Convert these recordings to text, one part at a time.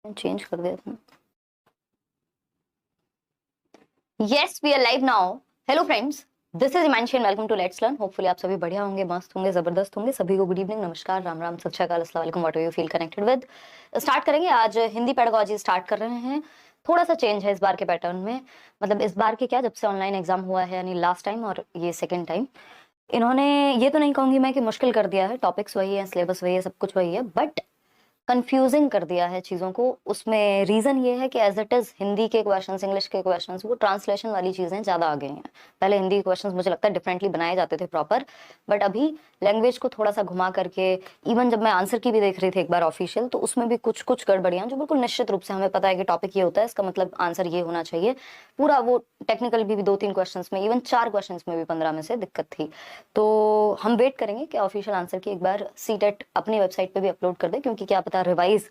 Change कर दिया था। Yes we are live now. Hello friends, this is Himanshi and welcome to let's learn. Hopefully आप सभी बढ़िया होंगे, मस्त होंगे, जबरदस्त होंगे। सभी को गुड इवनिंग, नमस्कार, राम राम, सत श्री अकाल, अस्सलाम वालेकुम, what you feel connected with. Start करेंगे। आज हिंदी पेडागोजी स्टार्ट कर रहे हैं। थोड़ा सा चेंज है इस बार के पैटर्न में। मतलब इस बार के क्या, जब से ऑनलाइन एग्जाम हुआ है, यानी लास्ट टाइम और ये सेकेंड टाइम, इन्होंने ये तो नहीं कहूंगी मैं कि मुश्किल कर दिया है। टॉपिक्स वही है, सिलेबस वही है, सब कुछ वही है, बट कंफ्यूजिंग कर दिया है चीजों को। उसमें रीजन ये है कि एज इट इज हिंदी के क्वेश्चंस, इंग्लिश के क्वेश्चंस, वो ट्रांसलेशन वाली चीजें ज्यादा आ गई हैं। पहले हिंदी के क्वेश्चंस मुझे लगता है डिफरेंटली बनाए जाते थे प्रॉपर, बट अभी लैंग्वेज को थोड़ा सा घुमा करके, इवन जब मैं आंसर की भी देख रही थी एक बार ऑफिशियल, तो उसमें भी कुछ कुछ गड़बड़ियां जो बिल्कुल निश्चित रूप से हमें पता है कि टॉपिक ये होता है, इसका मतलब आंसर ये होना चाहिए पूरा। वो टेक्निकल भी दो तीन क्वेश्चंस में, इवन 4 क्वेश्चंस में भी 15 में से दिक्कत थी। तो हम वेट करेंगे कि ऑफिशियल आंसर की एक बार सीटेट अपनी वेबसाइट पे भी अपलोड कर दे, क्योंकि क्या पता रिवाइज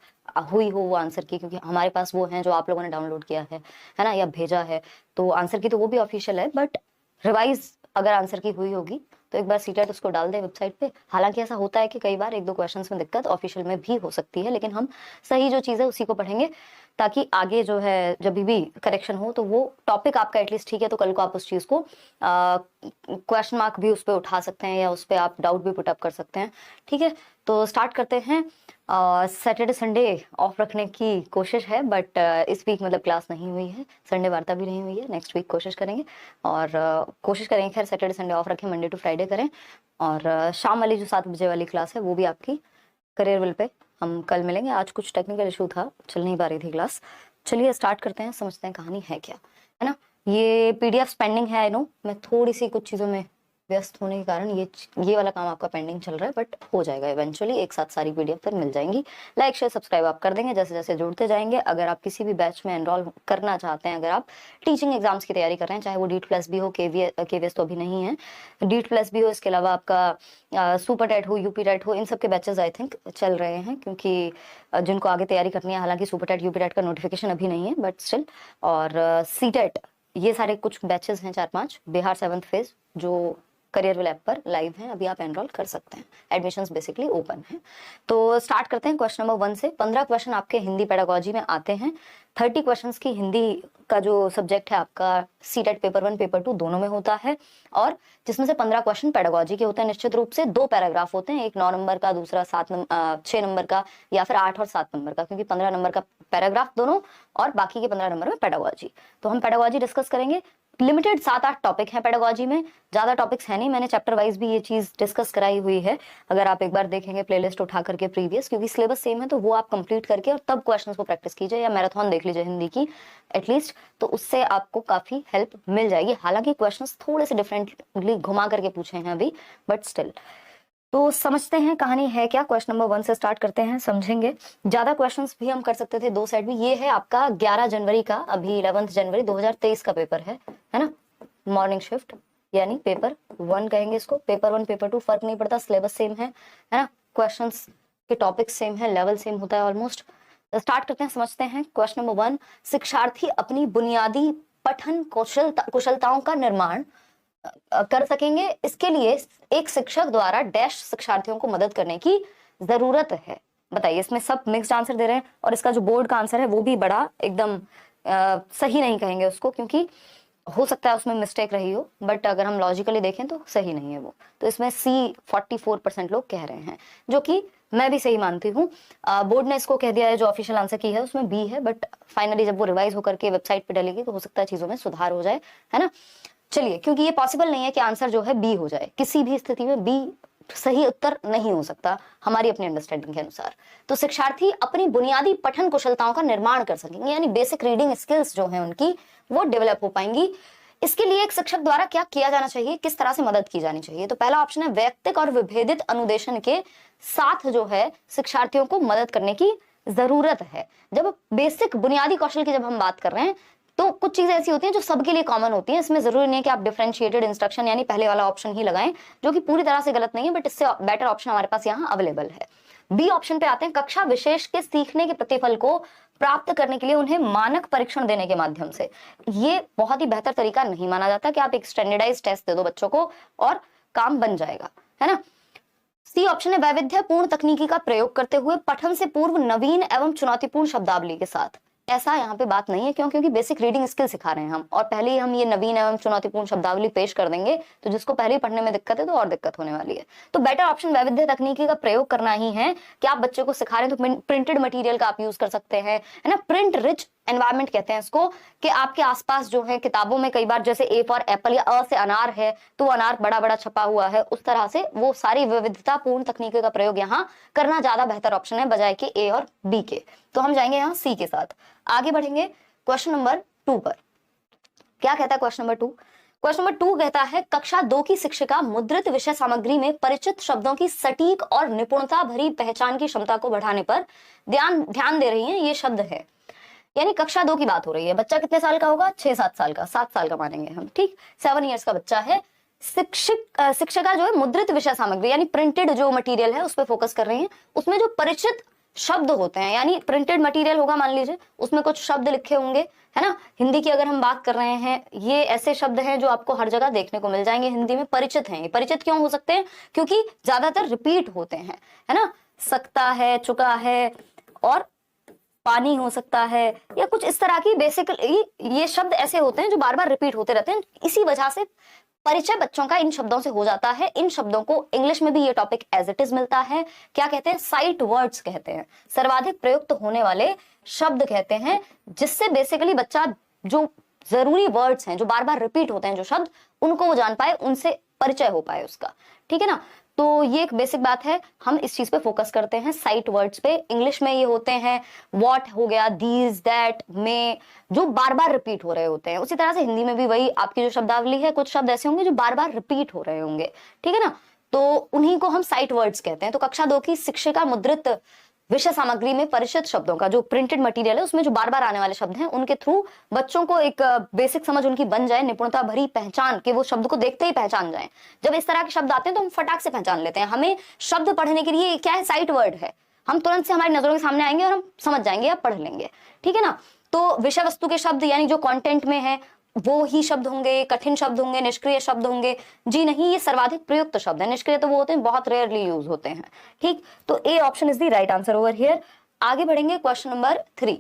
हुई हो वो आंसर की, क्योंकि हमारे पास वो हैं जो आप लोगों ने डाउनलोड किया है ना, या भेजा है। तो आंसर की तो वो भी ऑफिशियल है, बट रिवाइज अगर आंसर की हुई होगी तो एक बार सीटेट उसको डाल दे वेबसाइट पे। हालांकि ऐसा होता है कि कई बार एक दो क्वेश्चंस में दिक्कत ऑफिशियल में भी हो सकती है, लेकिन हम सही जो चीज़ है उसी को पढ़ेंगे, ताकि आगे जो है जब भी करेक्शन हो तो वो टॉपिक आपका एटलीस्ट ठीक है, तो कल को आप उस चीज़ को क्वेश्चन मार्क भी उस पर उठा सकते हैं, या उस पर आप डाउट भी पुटअप कर सकते हैं। ठीक है, तो स्टार्ट करते हैं। सैटरडे संडे ऑफ रखने की कोशिश है, बट इस वीक मतलब क्लास नहीं हुई है, संडे वार्ता भी नहीं हुई है। नेक्स्ट वीक कोशिश करेंगे, और कोशिश करेंगे खैर सैटरडे संडे ऑफ रखें, मंडे टू फ्राइडे करें। और शाम वाली जो 7 बजे वाली क्लास है वो भी आपकी करियर विल पे हम कल मिलेंगे। आज कुछ टेक्निकल इशू था, चल नहीं पा रही थी क्लास। चलिए स्टार्ट करते हैं, समझते हैं कहानी है क्या, है ना। ये पीडीएफ पेंडिंग है, आई नो, मैं थोड़ी सी कुछ चीज़ों में व्यस्त होने के कारण ये वाला काम आपका पेंडिंग चल रहा है, बट हो जाएगा इवेंचुअली। एक साथ सारी पीडीएफ फिर मिल जाएंगी। लाइक शेयर सब्सक्राइब आप कर देंगे जैसे जैसे जुड़ते जाएंगे। अगर आप किसी भी बैच में एनरोल करना चाहते हैं, अगर आप टीचिंग एग्जाम्स की तैयारी कर रहे हैं, चाहे वो डीट प्लस भी हो, केवीएस तो अभी नहीं है, डीट प्लस भी हो, इसके अलावा आपका सुपर टेट हो, यूपी टेट हो, इन सब के बैचेस आई थिंक चल रहे हैं, क्योंकि जिनको आगे तैयारी करनी है, हालांकि सुपर टेट यूपी टेट का नोटिफिकेशन अभी नहीं है, बट स्टिल। और सी टेट, ये सारे कुछ बैचेस हैं 4-5, बिहार 7th फेज, जो करियर विल ऐप पर लाइव हैं, अभी आप एनरोल कर सकते हैं। एडमिशंस बेसिकली ओपन हैं। तो स्टार्ट करते हैं क्वेश्चन नंबर 1 से। 15 क्वेश्चन आपके हिंदी पेडागोजी में आते हैं। 30 क्वेश्चंस की हिंदी का जो सब्जेक्ट है आपका सीटेट पेपर 1 पेपर 2 दोनों में होता है, और जिसमें से 15 क्वेश्चन पेडागोजी के होते हैं। निश्चित रूप से 2 पैराग्राफ होते हैं, एक 9 नंबर का, दूसरा 6 नंबर का, या फिर 8 और 7 नंबर का, क्योंकि 15 नंबर का पैराग्राफ दोनों, और बाकी के 15 नंबर में पेडागोजी। तो हम पेडागोजी डिस्कस करेंगे। लिमिटेड 7-8 टॉपिक है पेडागोजी में, ज्यादा टॉपिक्स है नहीं। मैंने चैप्टर वाइज भी ये चीज डिस्कस कराई हुई है, अगर आप एक बार देखेंगे प्लेलिस्ट उठा करके प्रीवियस, क्योंकि सिलेबस सेम है, तो वो आप कंप्लीट करके और तब क्वेश्चंस को प्रैक्टिस कीजिए, या मैराथन देख लीजिए हिंदी की एटलीस्ट, तो उससे आपको काफी हेल्प मिल जाएगी। हालांकि क्वेश्चंस थोड़े से डिफरेंटली घुमा करके पूछे हैं अभी, बट स्टिल। तो समझते हैं कहानी है क्या। क्वेश्चन नंबर 1 से स्टार्ट करते हैं, समझेंगे। ज्यादा क्वेश्चंस भी हम कर सकते थे, 2 सेट भी। ये है आपका 11 जनवरी का, अभी 11 जनवरी 2023 का पेपर है ना। मॉर्निंग शिफ्ट, यानी पेपर 1 कहेंगे इसको। पेपर 1 पेपर 2 फर्क नहीं पड़ता, सिलेबस सेम है ना। क्वेश्चंस के टॉपिक सेम है, लेवल सेम होता है ऑलमोस्ट। स्टार्ट करते हैं, समझते हैं। क्वेश्चन नंबर 1, शिक्षार्थी अपनी बुनियादी पठन कुशलताओं का निर्माण कर सकेंगे, इसके लिए एक शिक्षक द्वारा डैश शिक्षार्थियों को मदद करने की जरूरत है। बताइए, इसमें सब मिक्स्ड आंसर दे रहे हैं, और इसका जो बोर्ड का आंसर है वो भी बड़ा एकदम सही नहीं कहेंगे उसको, क्योंकि हो सकता है उसमें मिस्टेक रही हो, बट अगर हम लॉजिकली देखें तो सही नहीं है वो। तो इसमें सी 44% लोग कह रहे हैं, जो कि मैं भी सही मानती हूँ। बोर्ड ने इसको कह दिया है, जो ऑफिशियल आंसर की है उसमें बी है, बट फाइनली जब वो रिवाइज होकर के वेबसाइट पे डलेगी तो हो सकता है चीजों में सुधार हो जाए, है ना। चलिए, क्योंकि ये पॉसिबल नहीं है कि आंसर जो है बी हो जाए, किसी भी स्थिति में बी सही उत्तर नहीं हो सकता हमारी अपनी अंडरस्टैंडिंग के अनुसार। तो शिक्षार्थी अपनी बुनियादी पठन कुशलताओं का निर्माण कर सकेंगे, यानी बेसिक रीडिंग स्किल्स जो हैं उनकी वो डेवलप हो पाएंगी। इसके लिए एक शिक्षक द्वारा क्या किया जाना चाहिए, किस तरह से मदद की जानी चाहिए। तो पहला ऑप्शन है, वैयक्तिक और विभेदित अनुदेशन के साथ जो है शिक्षार्थियों को मदद करने की जरूरत है। जब बेसिक बुनियादी कौशल की जब हम बात कर रहे हैं, तो कुछ चीजें ऐसी होती हैं जो सबके लिए कॉमन होती हैं। इसमें जरूरी नहीं है कि आप डिफरेंशिएटेड इंस्ट्रक्शन यानी पहले वाला ऑप्शन ही लगाएं, जो कि पूरी तरह से गलत नहीं है, बट इससे बेटर ऑप्शन हमारे पास यहाँ अवेलेबल है। बी ऑप्शन पे आते हैं, कक्षा विशेष के सीखने के प्रतिफल को प्राप्त करने के लिए उन्हें मानक परीक्षण देने के माध्यम से। ये बहुत ही बेहतर तरीका नहीं माना जाता कि आप एक स्टैंडर्डाइज टेस्ट दे दो बच्चों को और काम बन जाएगा, है ना। सी ऑप्शन है वैविध्यपूर्ण तकनीकी का प्रयोग करते हुए पठन से पूर्व नवीन एवं चुनौतीपूर्ण शब्दावली के साथ। ऐसा यहाँ पे बात नहीं है, क्यों? क्योंकि बेसिक रीडिंग स्किल सिखा रहे हैं हम, और पहले ही हम ये नवीन एवं चुनौतीपूर्ण शब्दावली पेश कर देंगे तो जिसको पहले ही पढ़ने में दिक्कत है तो और दिक्कत होने वाली है। तो बेटर ऑप्शन वैविध्य तकनीकी का प्रयोग करना ही है कि आप बच्चे को सिखा रहे हैं तो प्रिंटेड मटेरियल का आप यूज कर सकते हैं, है ना। प्रिंट रिच एनवायरमेंट कहते हैं इसको, कि आपके आसपास जो है किताबों में कई बार जैसे ए फॉर एप्पल या अ से अनार है तो वो अनार बड़ा बड़ा छपा हुआ है, उस तरह से वो सारी विविधतापूर्ण तकनीकी का प्रयोग यहाँ करना ज्यादा बेहतर ऑप्शन है बजाय कि ए और बी के। तो हम जाएंगे यहाँ सी के साथ। आगे बढ़ेंगे क्वेश्चन नंबर 2 पर। क्या कहता है क्वेश्चन नंबर 2? क्वेश्चन नंबर 2 कहता है कक्षा 2 की शिक्षिका मुद्रित विषय सामग्री में परिचित शब्दों की सटीक और निपुणता भरी पहचान की क्षमता को बढ़ाने पर ध्यान दे रही है। ये शब्द है, यानी कक्षा 2 की बात हो रही है। बच्चा कितने साल का होगा? 6-7 साल का, 7 साल का मानेंगे हम, ठीक, 7 ईयर्स का बच्चा है। शिक्षिका जो है मुद्रित विषय सामग्री यानी प्रिंटेड जो मटेरियल है उस पर फोकस कर रही है। उसमें जो परिचित शब्द होते हैं, यानी प्रिंटेड मटेरियल होगा, मान लीजिए उसमें कुछ शब्द लिखे होंगे, है ना। हिंदी की अगर हम बात कर रहे हैं, ये ऐसे शब्द हैं जो आपको हर जगह देखने को मिल जाएंगे, हिंदी में परिचित हैं। ये परिचित क्यों हो सकते हैं? क्योंकि ज्यादातर रिपीट होते हैं, है ना। सकता है, चुका है, और पानी हो सकता है, या कुछ इस तरह की बेसिकली ये शब्द ऐसे होते हैं जो बार बार रिपीट होते रहते हैं। इसी वजह से परिचय बच्चों का इन शब्दों से हो जाता है। इन शब्दों को इंग्लिश में भी ये टॉपिक एज इट इज मिलता है। क्या कहते हैं? साइट वर्ड्स कहते हैं, सर्वाधिक प्रयुक्त होने वाले शब्द कहते हैं, जिससे बेसिकली बच्चा जो जरूरी वर्ड्स हैं जो बार बार रिपीट होते हैं जो शब्द, उनको वो जान पाए, उनसे परिचय हो पाए उसका, ठीक है ना। तो ये एक बेसिक बात है, हम इस चीज पे फोकस करते हैं, साइट वर्ड्स पे। इंग्लिश में ये होते हैं व्हाट हो गया, दीज, दैट, में, जो बार बार रिपीट हो रहे होते हैं। उसी तरह से हिंदी में भी वही आपकी जो शब्दावली है, कुछ शब्द ऐसे होंगे जो बार बार रिपीट हो रहे होंगे, ठीक है ना। तो उन्हीं को हम साइट वर्ड्स कहते हैं। तो कक्षा 2 की शिक्षिका मुद्रित विषय सामग्री में परिचित शब्दों का जो प्रिंटेड मटेरियल है उसमें जो बार बार आने वाले शब्द हैं उनके थ्रू बच्चों को एक बेसिक समझ उनकी बन जाए, निपुणता भरी पहचान, कि वो शब्द को देखते ही पहचान जाए। जब इस तरह के शब्द आते हैं तो हम फटाक से पहचान लेते हैं। हमें शब्द पढ़ने के लिए क्या है? साइट वर्ड है, हम तुरंत से हमारी नजरों के सामने आएंगे और हम समझ जाएंगे या पढ़ लेंगे, ठीक है ना। तो विषय वस्तु के शब्द यानी जो कंटेंट में है वो ही शब्द होंगे, कठिन शब्द होंगे, निष्क्रिय शब्द होंगे? जी नहीं, ये सर्वाधिक प्रयुक्त शब्द है। निष्क्रिय तो वो होते हैं, बहुत रेयरली यूज होते हैं, ठीक। तो A option is the right answer over here. आगे बढ़ेंगे क्वेश्चन नंबर 3।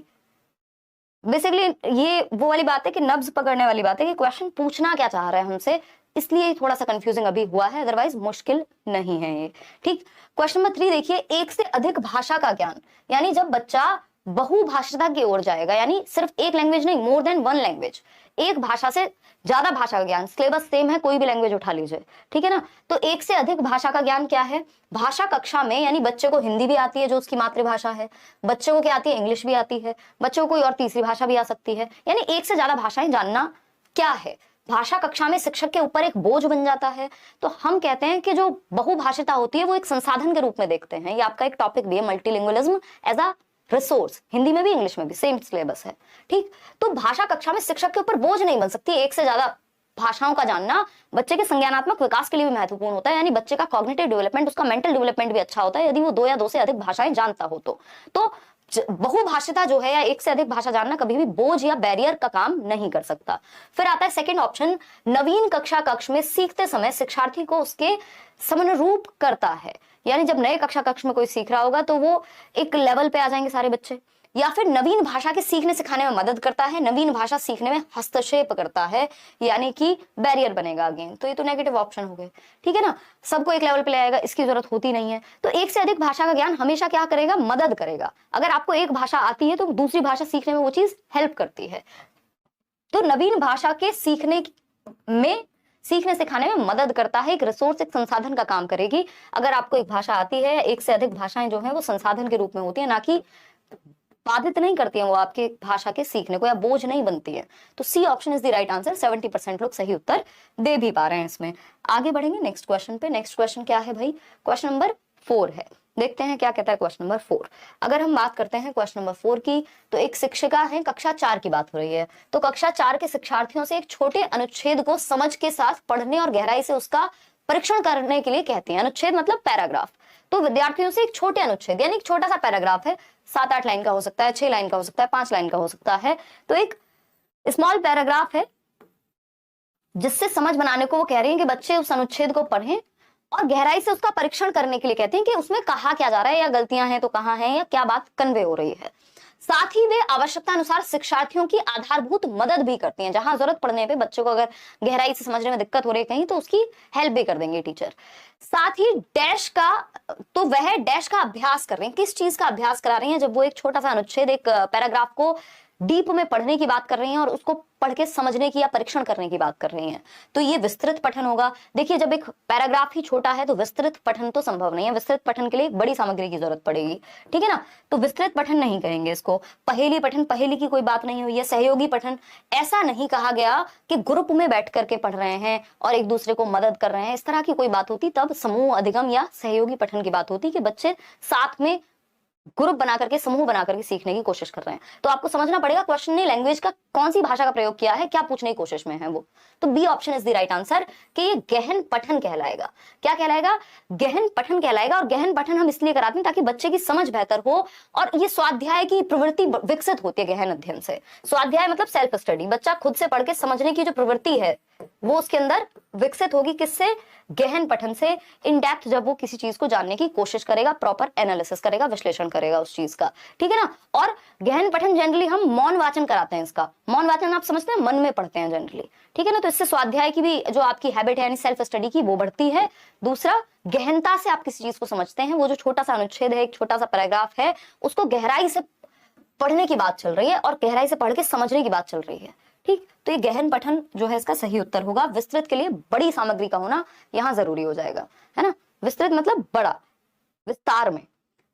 बेसिकली ये वो वाली बात है कि नब्ज पकड़ने वाली बात है कि क्वेश्चन पूछना क्या चाह रहा है हमसे, इसलिए थोड़ा सा कंफ्यूजिंग अभी हुआ है, अदरवाइज मुश्किल नहीं है ये, ठीक। क्वेश्चन नंबर 3 देखिए, एक से अधिक भाषा का ज्ञान, यानी जब बच्चा बहुभाषिता की ओर जाएगा, यानी सिर्फ एक लैंग्वेज नहीं, मोर देन वन लैंग्वेज, एक भाषा से ज्यादा भाषा का ज्ञान। सिलेबस सेम है, कोई भी लैंग्वेज उठा लीजिए, ठीक है ना। तो एक से अधिक भाषा का ज्ञान क्या है? भाषा कक्षा में, यानी बच्चे को हिंदी भी आती है जो उसकी मातृभाषा है, बच्चे को क्या आती है? इंग्लिश भी आती है, बच्चे को कोई और तीसरी भाषा भी आ सकती है, यानी एक से ज्यादा भाषाएं जानना क्या है? भाषा कक्षा में शिक्षक के ऊपर एक बोझ बन जाता है। तो हम कहते हैं कि जो बहुभाषिता होती है वो एक संसाधन के रूप में देखते हैं। ये आपका एक टॉपिक भी है, multilingualism as a resource, Hindi में भी इंग्लिश में भी सेम सिलेबस है, ठीक। तो भाषा कक्षा में शिक्षक के ऊपर बोझ नहीं बन सकती। एक से ज्यादा भाषाओं का जानना बच्चे के संज्ञानात्मक विकास के लिए भी महत्वपूर्ण होता है, यानी बच्चे का कॉग्निटिव डेवलपमेंट, उसका मेंटल डेवलपमेंट भी अच्छा होता है यदि वो 2 या 2 से अधिक भाषाएं जानता हो तो बहुभाषिता जो है या एक से अधिक भाषा जानना कभी भी बोझ या बैरियर का काम नहीं कर सकता। फिर आता है सेकंड ऑप्शन, नवीन कक्ष में सीखते समय शिक्षार्थी को उसके समनुरूप करता है, यानी जब नए कक्ष में कोई सीख रहा होगा तो वो एक लेवल पे आ जाएंगे सारे बच्चे। या फिर नवीन भाषा के सीखने सिखाने में मदद करता है, नवीन भाषा सीखने में हस्तक्षेप करता है, यानी कि बैरियर बनेगा अगेन। तो ये तो नेगेटिव ऑप्शन हो गए, ठीक है ना। सबको एक लेवल पे ले आएगा, इसकी जरूरत होती नहीं है। तो एक से अधिक भाषा का ज्ञान हमेशा क्या करेगा? मदद करेगा। अगर आपको एक भाषा आती है तो दूसरी भाषा सीखने में वो चीज हेल्प करती है। तो नवीन भाषा के सीखने सिखाने में मदद करता है, एक रिसोर्स, एक संसाधन का काम करेगी। अगर आपको एक भाषा आती है, एक से अधिक भाषाएं जो है वो संसाधन के रूप में होती है, ना कि बाधित नहीं करती हैं वो आपके भाषा के सीखने को, या बोझ नहीं बनती है। तो C option is the right answer. 70% लोग सही उत्तर दे भी पा रहे हैं इसमें। आगे बढ़ेंगे नेक्स्ट क्वेश्चन पे। नेक्स्ट क्वेश्चन क्या है भाई? क्वेश्चन नंबर 4 है। देखते हैं क्या कहता है क्वेश्चन नंबर 4। अगर हम बात करते हैं क्वेश्चन नंबर 4 की, तो एक शिक्षिका है, कक्षा 4 की बात हो रही है। तो कक्षा 4 के शिक्षार्थियों से एक छोटे अनुच्छेद को समझ के साथ पढ़ने और गहराई से उसका परीक्षण करने के लिए कहती हैं। अनुच्छेद मतलब पैराग्राफ। तो विद्यार्थियों से एक छोटे अनुच्छेद, यानी एक छोटा सा पैराग्राफ है, 7-8 लाइन का हो सकता है, 6 लाइन का हो सकता है, 5 लाइन का हो सकता है। तो एक स्मॉल पैराग्राफ है जिससे समझ बनाने को वो कह रही है कि बच्चे उस अनुच्छेद को पढ़ें और गहराई से उसका परीक्षण करने के लिए कहते हैं कि उसमें कहा क्या जा रहा है, या गलतियां हैं तो कहाँ हैं, या क्या बात कन्वे हो रही है। साथ ही वे आवश्यकता अनुसार शिक्षार्थियों की आधारभूत मदद भी करती हैं, जहां जरूरत पड़ने पे बच्चों को अगर गहराई से समझने में दिक्कत हो रही है कहीं, तो उसकी हेल्प भी कर देंगे टीचर। साथ ही डैश का, तो वह डैश का अभ्यास कर रहे हैं। किस चीज का अभ्यास करा रही हैं? जब वो एक छोटा सा अनुच्छेद, एक पैराग्राफ को डीप में पढ़ने की बात कर रही हैं और उसको पढ़ के समझने की या परीक्षण करने की बात कर रही हैं, तो ये विस्तृत पठन होगा। देखिए, जब एक पैराग्राफ ही छोटा है तो विस्तृत पठन तो संभव नहीं है, विस्तृत पठन के लिए एक बड़ी सामग्री की जरूरत पड़ेगी, ठीक है ना। तो विस्तृत पठन नहीं कहेंगे इसको। पहेली पठन, पहेली की कोई बात नहीं हुई है। सहयोगी पठन, ऐसा नहीं कहा गया कि ग्रुप में बैठ करके पढ़ रहे हैं और एक दूसरे को मदद कर रहे हैं, इस तरह की कोई बात होती तब समूह अधिगम या सहयोगी पठन की बात होती, कि बच्चे साथ में ग्रुप बना करके, समूह बना करके सीखने की कोशिश कर रहे हैं। तो आपको समझना पड़ेगा क्वेश्चन ने लैंग्वेज का कौन सी भाषा का प्रयोग किया है, क्या पूछने की कोशिश में है वो। तो B option is the right answer, कि ये गहन पठन कहलाएगा। क्या कहलाएगा? गहन पठन कहलाएगा। और गहन पठन हम इसलिए कराते हैं ताकि बच्चे की समझ बेहतर हो, और ये स्वाध्याय की प्रवृत्ति विकसित होती है गहन अध्ययन से। स्वाध्याय मतलब सेल्फ स्टडी, बच्चा खुद से पढ़ के समझने की जो प्रवृत्ति है वो उसके अंदर विकसित होगी। किससे? गहन पठन से। इन डेप्थ जब वो किसी चीज को जानने की कोशिश करेगा, प्रॉपर एनालिसिस करेगा, विश्लेषण करेगा उस चीज का, ठीक है ना। और गहन पठन जनरली हम मौन वाचन कराते हैं इसका। मौन वाचन आप समझते हैं, मन में पढ़ते हैं जनरली, ठीक है ना। तो इससे स्वाध्याय की भी जो आपकी हैबिट है, यानी सेल्फ स्टडी की, वो बढ़ती है। दूसरा, गहनता से आप किसी चीज को समझते हैं। वो जो छोटा सा अनुच्छेद है, एक छोटा सा पैराग्राफ है, उसको गहराई से पढ़ने की बात चल रही है और गहराई से पढ़ के समझने की बात चल रही है, ठीक। तो ये गहन पठन जो है इसका सही उत्तर होगा। विस्तृत के लिए बड़ी सामग्री का होना यहाँ जरूरी हो जाएगा, है ना। विस्तृत मतलब बड़ा, विस्तार में।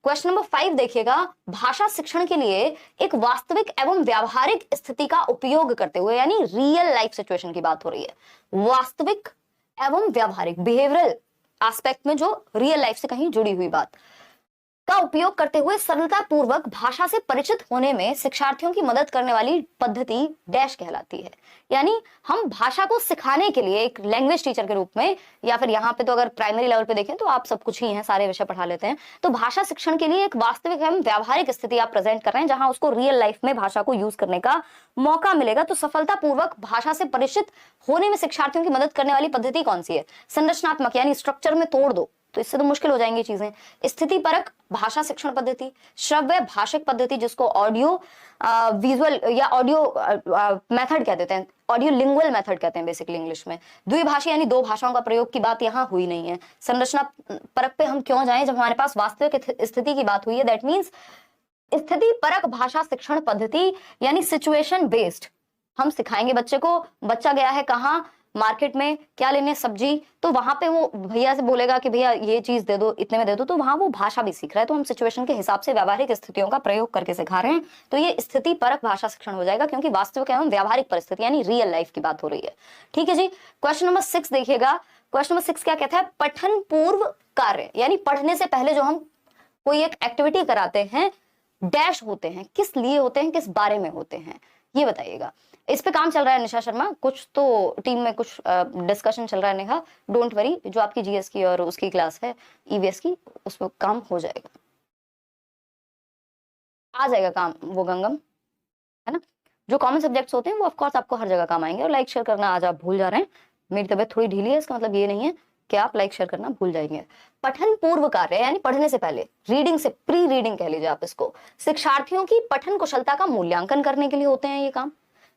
क्वेश्चन नंबर 5 देखिएगा। भाषा शिक्षण के लिए एक वास्तविक एवं व्यावहारिक स्थिति का उपयोग करते हुए, यानी रियल लाइफ सिचुएशन की बात हो रही है। वास्तविक एवं व्यावहारिक, बिहेवियरल एस्पेक्ट में जो रियल लाइफ से कहीं जुड़ी हुई बात का उपयोग करते हुए सरलता पूर्वक भाषा से परिचित होने में शिक्षार्थियों की मदद करने वाली पद्धति डैश कहलाती है। यानी हम भाषा को सिखाने के लिए एक लैंग्वेज टीचर के रूप में, या फिर यहाँ पे तो अगर प्राइमरी लेवल पे देखें तो आप सब कुछ ही हैं, सारे विषय पढ़ा लेते हैं, तो भाषा शिक्षण के लिए एक वास्तविक एवं व्यावहारिक स्थिति आप प्रेजेंट कर रहे हैं जहां उसको रियल लाइफ में भाषा को यूज करने का मौका मिलेगा। तो सफलता पूर्वक भाषा से परिचित होने में शिक्षार्थियों की मदद करने वाली पद्धति कौन सी है? संरचनात्मक, यानी स्ट्रक्चर में तोड़ दो, तो इससे तो मुश्किल हो जाएंगी चीजें। स्थिति परक भाषा शिक्षण पद्धति, श्रव्य भाषिक पद्धति जिसको ऑडियो विजुअल या ऑडियो मेथड कह देते हैं, ऑडियो लिंगुअल मेथड कहते हैं बेसिकली इंग्लिश में। द्विभाषी यानी दो भाषाओं का प्रयोग की बात यहाँ हुई नहीं है। संरचना परक पे हम क्यों जाएं जब हमारे पास वास्तविक स्थिति की बात हुई है। दैट मीन्स स्थिति परक भाषा शिक्षण पद्धति यानी सिचुएशन बेस्ड हम सिखाएंगे बच्चे को। बच्चा गया है कहाँ, मार्केट में, क्या लेने, सब्जी, तो वहां पे वो भैया से बोलेगा कि भैया ये चीज दे दो, इतने में दे दो, तो वहां वो भाषा भी सीख रहा है। तो हम सिचुएशन के हिसाब से व्यावहारिक स्थितियों का प्रयोग करके सिखा रहे हैं। तो ये स्थिति परक भाषा शिक्षण हो जाएगा, क्योंकि वास्तविक एवं व्यावहारिक परिस्थिति यानी रियल लाइफ की बात हो रही है, ठीक है जी। क्वेश्चन नंबर 6 देखिएगा। क्वेश्चन नंबर 6 क्या कहता है? पठन पूर्व कार्य, यानी पढ़ने से पहले जो हम कोई एक एक्टिविटी कराते हैं, डैश होते हैं, किस लिए होते हैं, किस बारे में होते हैं, ये बताइएगा। इस पे काम चल रहा है निशा शर्मा, कुछ तो टीम में कुछ डिस्कशन चल रहा है नेहा, डोंट वरी, जो आपकी जीएस की और उसकी क्लास है ईवीएस की, उस पर काम हो जाएगा, आ जाएगा काम वो गंगम, है ना। जो कॉमन सब्जेक्ट्स होते हैं वो ऑफकोर्स आपको हर जगह काम आएंगे। और लाइक शेयर करना आज आप भूल जा रहे हैं, मेरी तबीयत थोड़ी ढीली है, इसका मतलब ये नहीं है कि आप लाइक शेयर करना भूल जाएंगे। पठन पूर्व कार्य यानी पढ़ने से पहले, रीडिंग से, प्री रीडिंग कह लीजिए आप इसको, शिक्षार्थियों की पठन कुशलता का मूल्यांकन करने के लिए होते हैं ये काम।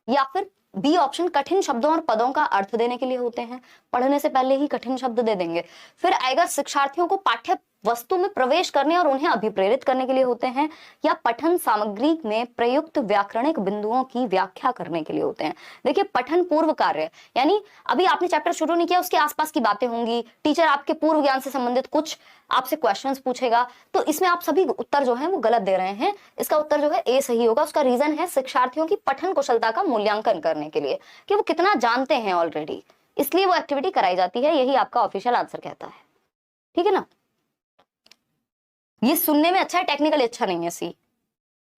या फिर बी ऑप्शन, कठिन शब्दों और पदों का अर्थ देने के लिए होते हैं। पढ़ने से पहले ही कठिन शब्द दे देंगे। फिर आएगा शिक्षार्थियों को पाठ्य वस्तु में प्रवेश करने और उन्हें अभिप्रेरित करने के लिए होते हैं। या पठन सामग्री में प्रयुक्त व्याकरणिक बिंदुओं की व्याख्या करने के लिए होते हैं। देखिए, पठन पूर्व कार्य यानी अभी आपने चैप्टर शुरू नहीं किया, उसके आसपास की बातें होंगी, टीचर आपके पूर्व ज्ञान से संबंधित कुछ आपसे क्वेश्चंस पूछेगा, तो इसमें आप सभी उत्तर जो है वो गलत दे रहे हैं। इसका उत्तर जो है ए सही होगा। उसका रीजन है शिक्षार्थियों की पठन कुशलता का मूल्यांकन करने के लिए, कि वो कितना जानते हैं ऑलरेडी, इसलिए वो एक्टिविटी कराई जाती है। यही आपका ऑफिशियल आंसर कहता है, ठीक है ना। ये सुनने में अच्छा है, टेक्निकली अच्छा नहीं है सी।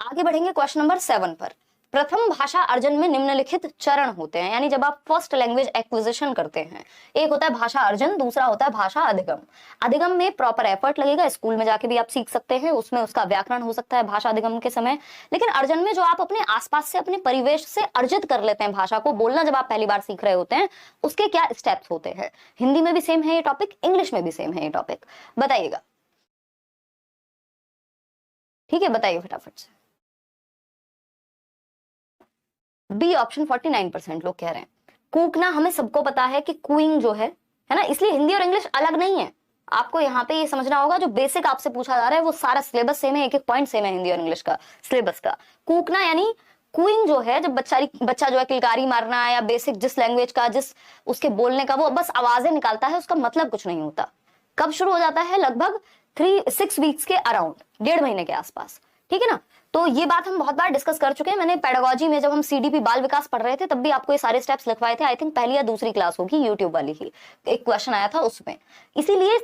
आगे बढ़ेंगे क्वेश्चन नंबर 7 पर। प्रथम भाषा अर्जन में निम्नलिखित चरण होते हैं, यानी जब आप फर्स्ट लैंग्वेज एक्विजिशन करते हैं, एक होता है भाषा अर्जन, दूसरा होता है भाषा अधिगम। अधिगम में प्रॉपर एफर्ट लगेगा, स्कूल में जाके भी आप सीख सकते हैं, उसमें उसका व्याकरण हो सकता है भाषा अधिगम के समय। लेकिन अर्जन में जो आप अपने आसपास से, अपने परिवेश से अर्जित कर लेते हैं भाषा को, बोलना जब आप पहली बार सीख रहे होते हैं, उसके क्या स्टेप्स होते हैं। हिंदी में भी सेम है ये टॉपिक, इंग्लिश में भी सेम है ये टॉपिक, बताइएगा। ठीक है, बताइए फटाफट से। बी ऑप्शन 49% लोग कह रहे हैं। कूकना हमें सबको पता है कि कूइंग जो है ना, इसलिए हिंदी और इंग्लिश अलग नहीं है। आपको यहाँ पे ये समझना होगा, जो बेसिक आपसे पूछा जा रहा है वो सारा सिलेबस सेम है, एक एक पॉइंट सेम है हिंदी और इंग्लिश का सिलेबस का। कूकना यानी कूइंग जो है, जब बच्चा जो है किलकारी मारना या बेसिक जिस लैंग्वेज का, जिस उसके बोलने का, वो बस आवाजें निकालता है, उसका मतलब कुछ नहीं होता। कब शुरू हो जाता है? लगभग 3-6 वीक्स के अराउंड, 1.5 महीने के आसपास। ठीक है ना। तो ये बात हम बहुत बार डिस्कस कर चुके हैं। मैंने पेडागोजी में जब हम सीडीपी बाल विकास पढ़ रहे थे तब भी आपको ये सारे स्टेप्स लिखवाए थे। आई थिंक पहली या दूसरी क्लास होगी, यूट्यूब वाली ही एक क्वेश्चन आया था उसमें। इसीलिए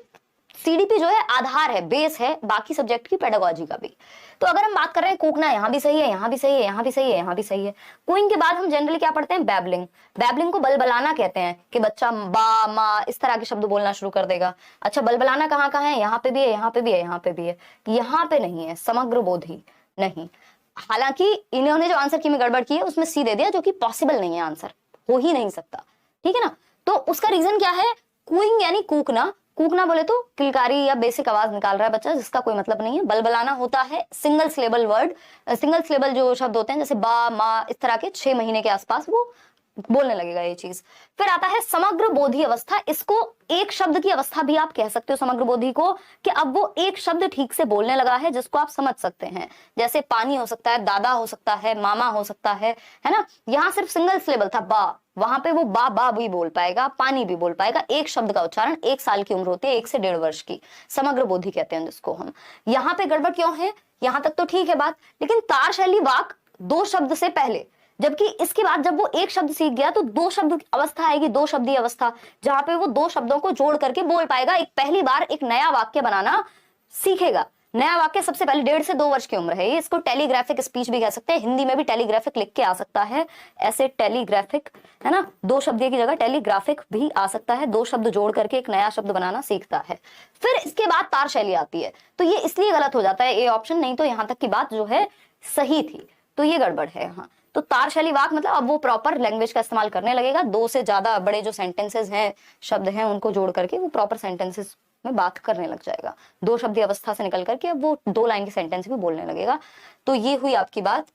सीडीपी जो है आधार है, बेस है बाकी सब्जेक्ट की, पेडागोजी का भी। तो अगर हम बात कर रहे हैं कूकना, यहाँ भी सही है, यहाँ भी सही है, यहाँ भी सही है, यहाँ भी सही है। कूइंग के बाद हम जनरली क्या पढ़ते हैं? बैबलिंग। बैबलिंग को बलबलाना कहते हैं कि बच्चा बा मा इस तरह के शब्द बोलना शुरू कर देगा। अच्छा, बलबलाना कहाँ कहाँ है? यहाँ पे भी है, यहाँ पे भी है, यहाँ पे भी है, यहाँ पे नहीं है। समग्र बोधी नहीं। हालांकि इन्होंने जो आंसर की में गड़बड़ की है उसमें सी दे दिया, जो कि पॉसिबल नहीं है, आंसर हो ही नहीं सकता। ठीक है ना। तो उसका रीजन क्या है? कूइंग यानी कूकना। कूकना बोले तो किलकारी या बेसिक आवाज निकाल रहा है बच्चा, जिसका कोई मतलब नहीं है। बलबलाना होता है single syllable word, single syllable जो शब्द होते हैं, जैसे बा मा इस तरह के 6 महीने के आसपास वो बोलने लगेगा ये चीज। फिर आता है समग्र बोधी अवस्था। इसको एक शब्द की अवस्था भी आप कह सकते हो समग्र बोधी को, कि अब वो एक शब्द ठीक से बोलने लगा है जिसको आप समझ सकते हैं। जैसे पानी हो सकता है, दादा हो सकता है, मामा हो सकता है ना। यहाँ सिर्फ सिंगल सिलेबल था बा, वहां पे वो बा भी बोल पाएगा, पानी भी बोल पाएगा। एक शब्द का उच्चारण, 1 साल की उम्र होती है, 1 से 1.5 वर्ष की, समग्र बोधी कहते हैं जिसको हम। यहाँ पे गड़बड़ क्यों है? यहाँ तक तो ठीक है बात, लेकिन तार शैली वाक 2 शब्द से पहले, जबकि इसके बाद जब वो एक शब्द सीख गया तो 2 शब्द अवस्था आएगी, 2 शब्दी अवस्था, जहां पे वो 2 शब्दों को जोड़ करके बोल पाएगा। एक पहली बार एक नया वाक्य बनाना सीखेगा। नया वाक्य सबसे पहले 1.5 से 2 वर्ष की उम्र है। ये इसको टेलीग्राफिक स्पीच भी कह सकते हैं। हिंदी में भी टेलीग्राफिक लिख के आ सकता है, ऐसे टेलीग्राफिक है ना, 2 शब्द की जगह टेलीग्राफिक भी आ सकता है। 2 शब्द जोड़ करके एक नया शब्द बनाना सीखता है। फिर इसके बाद तार शैली आती है, तो ये इसलिए गलत हो जाता है ये ऑप्शन, नहीं तो यहाँ तक की बात जो है सही थी। तो ये गड़बड़ है यहाँ। तो तार शैली वाक मतलब अब वो प्रॉपर लैंग्वेज का इस्तेमाल करने लगेगा। 2 से ज्यादा बड़े जो सेंटेंसेस हैं, शब्द हैं, उनको जोड़ करके वो प्रॉपर सेंटेंसेस में बात करने लग जाएगा। 2 शब्दी अवस्था से निकल करके अब वो 2 लाइन के सेंटेंस भी बोलने लगेगा। तो ये हुई आपकी बात।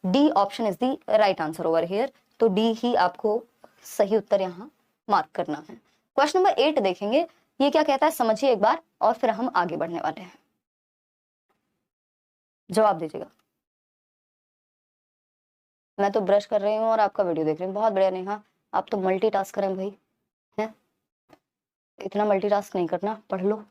D option is the right answer over here. तो डी ही आपको सही उत्तर यहाँ मार्क करना है। क्वेश्चन नंबर 8 देखेंगे, ये क्या कहता है समझिए एक बार, और फिर हम आगे बढ़ने वाले हैं। जवाब दीजिएगा। मैं तो ब्रश कर रही हूँ और आपका वीडियो देख रही हूँ। बहुत बढ़िया नेहा, आप तो मल्टीटास्क करें भाई, हैं? इतना मल्टीटास्क नहीं करना, पढ़ लो।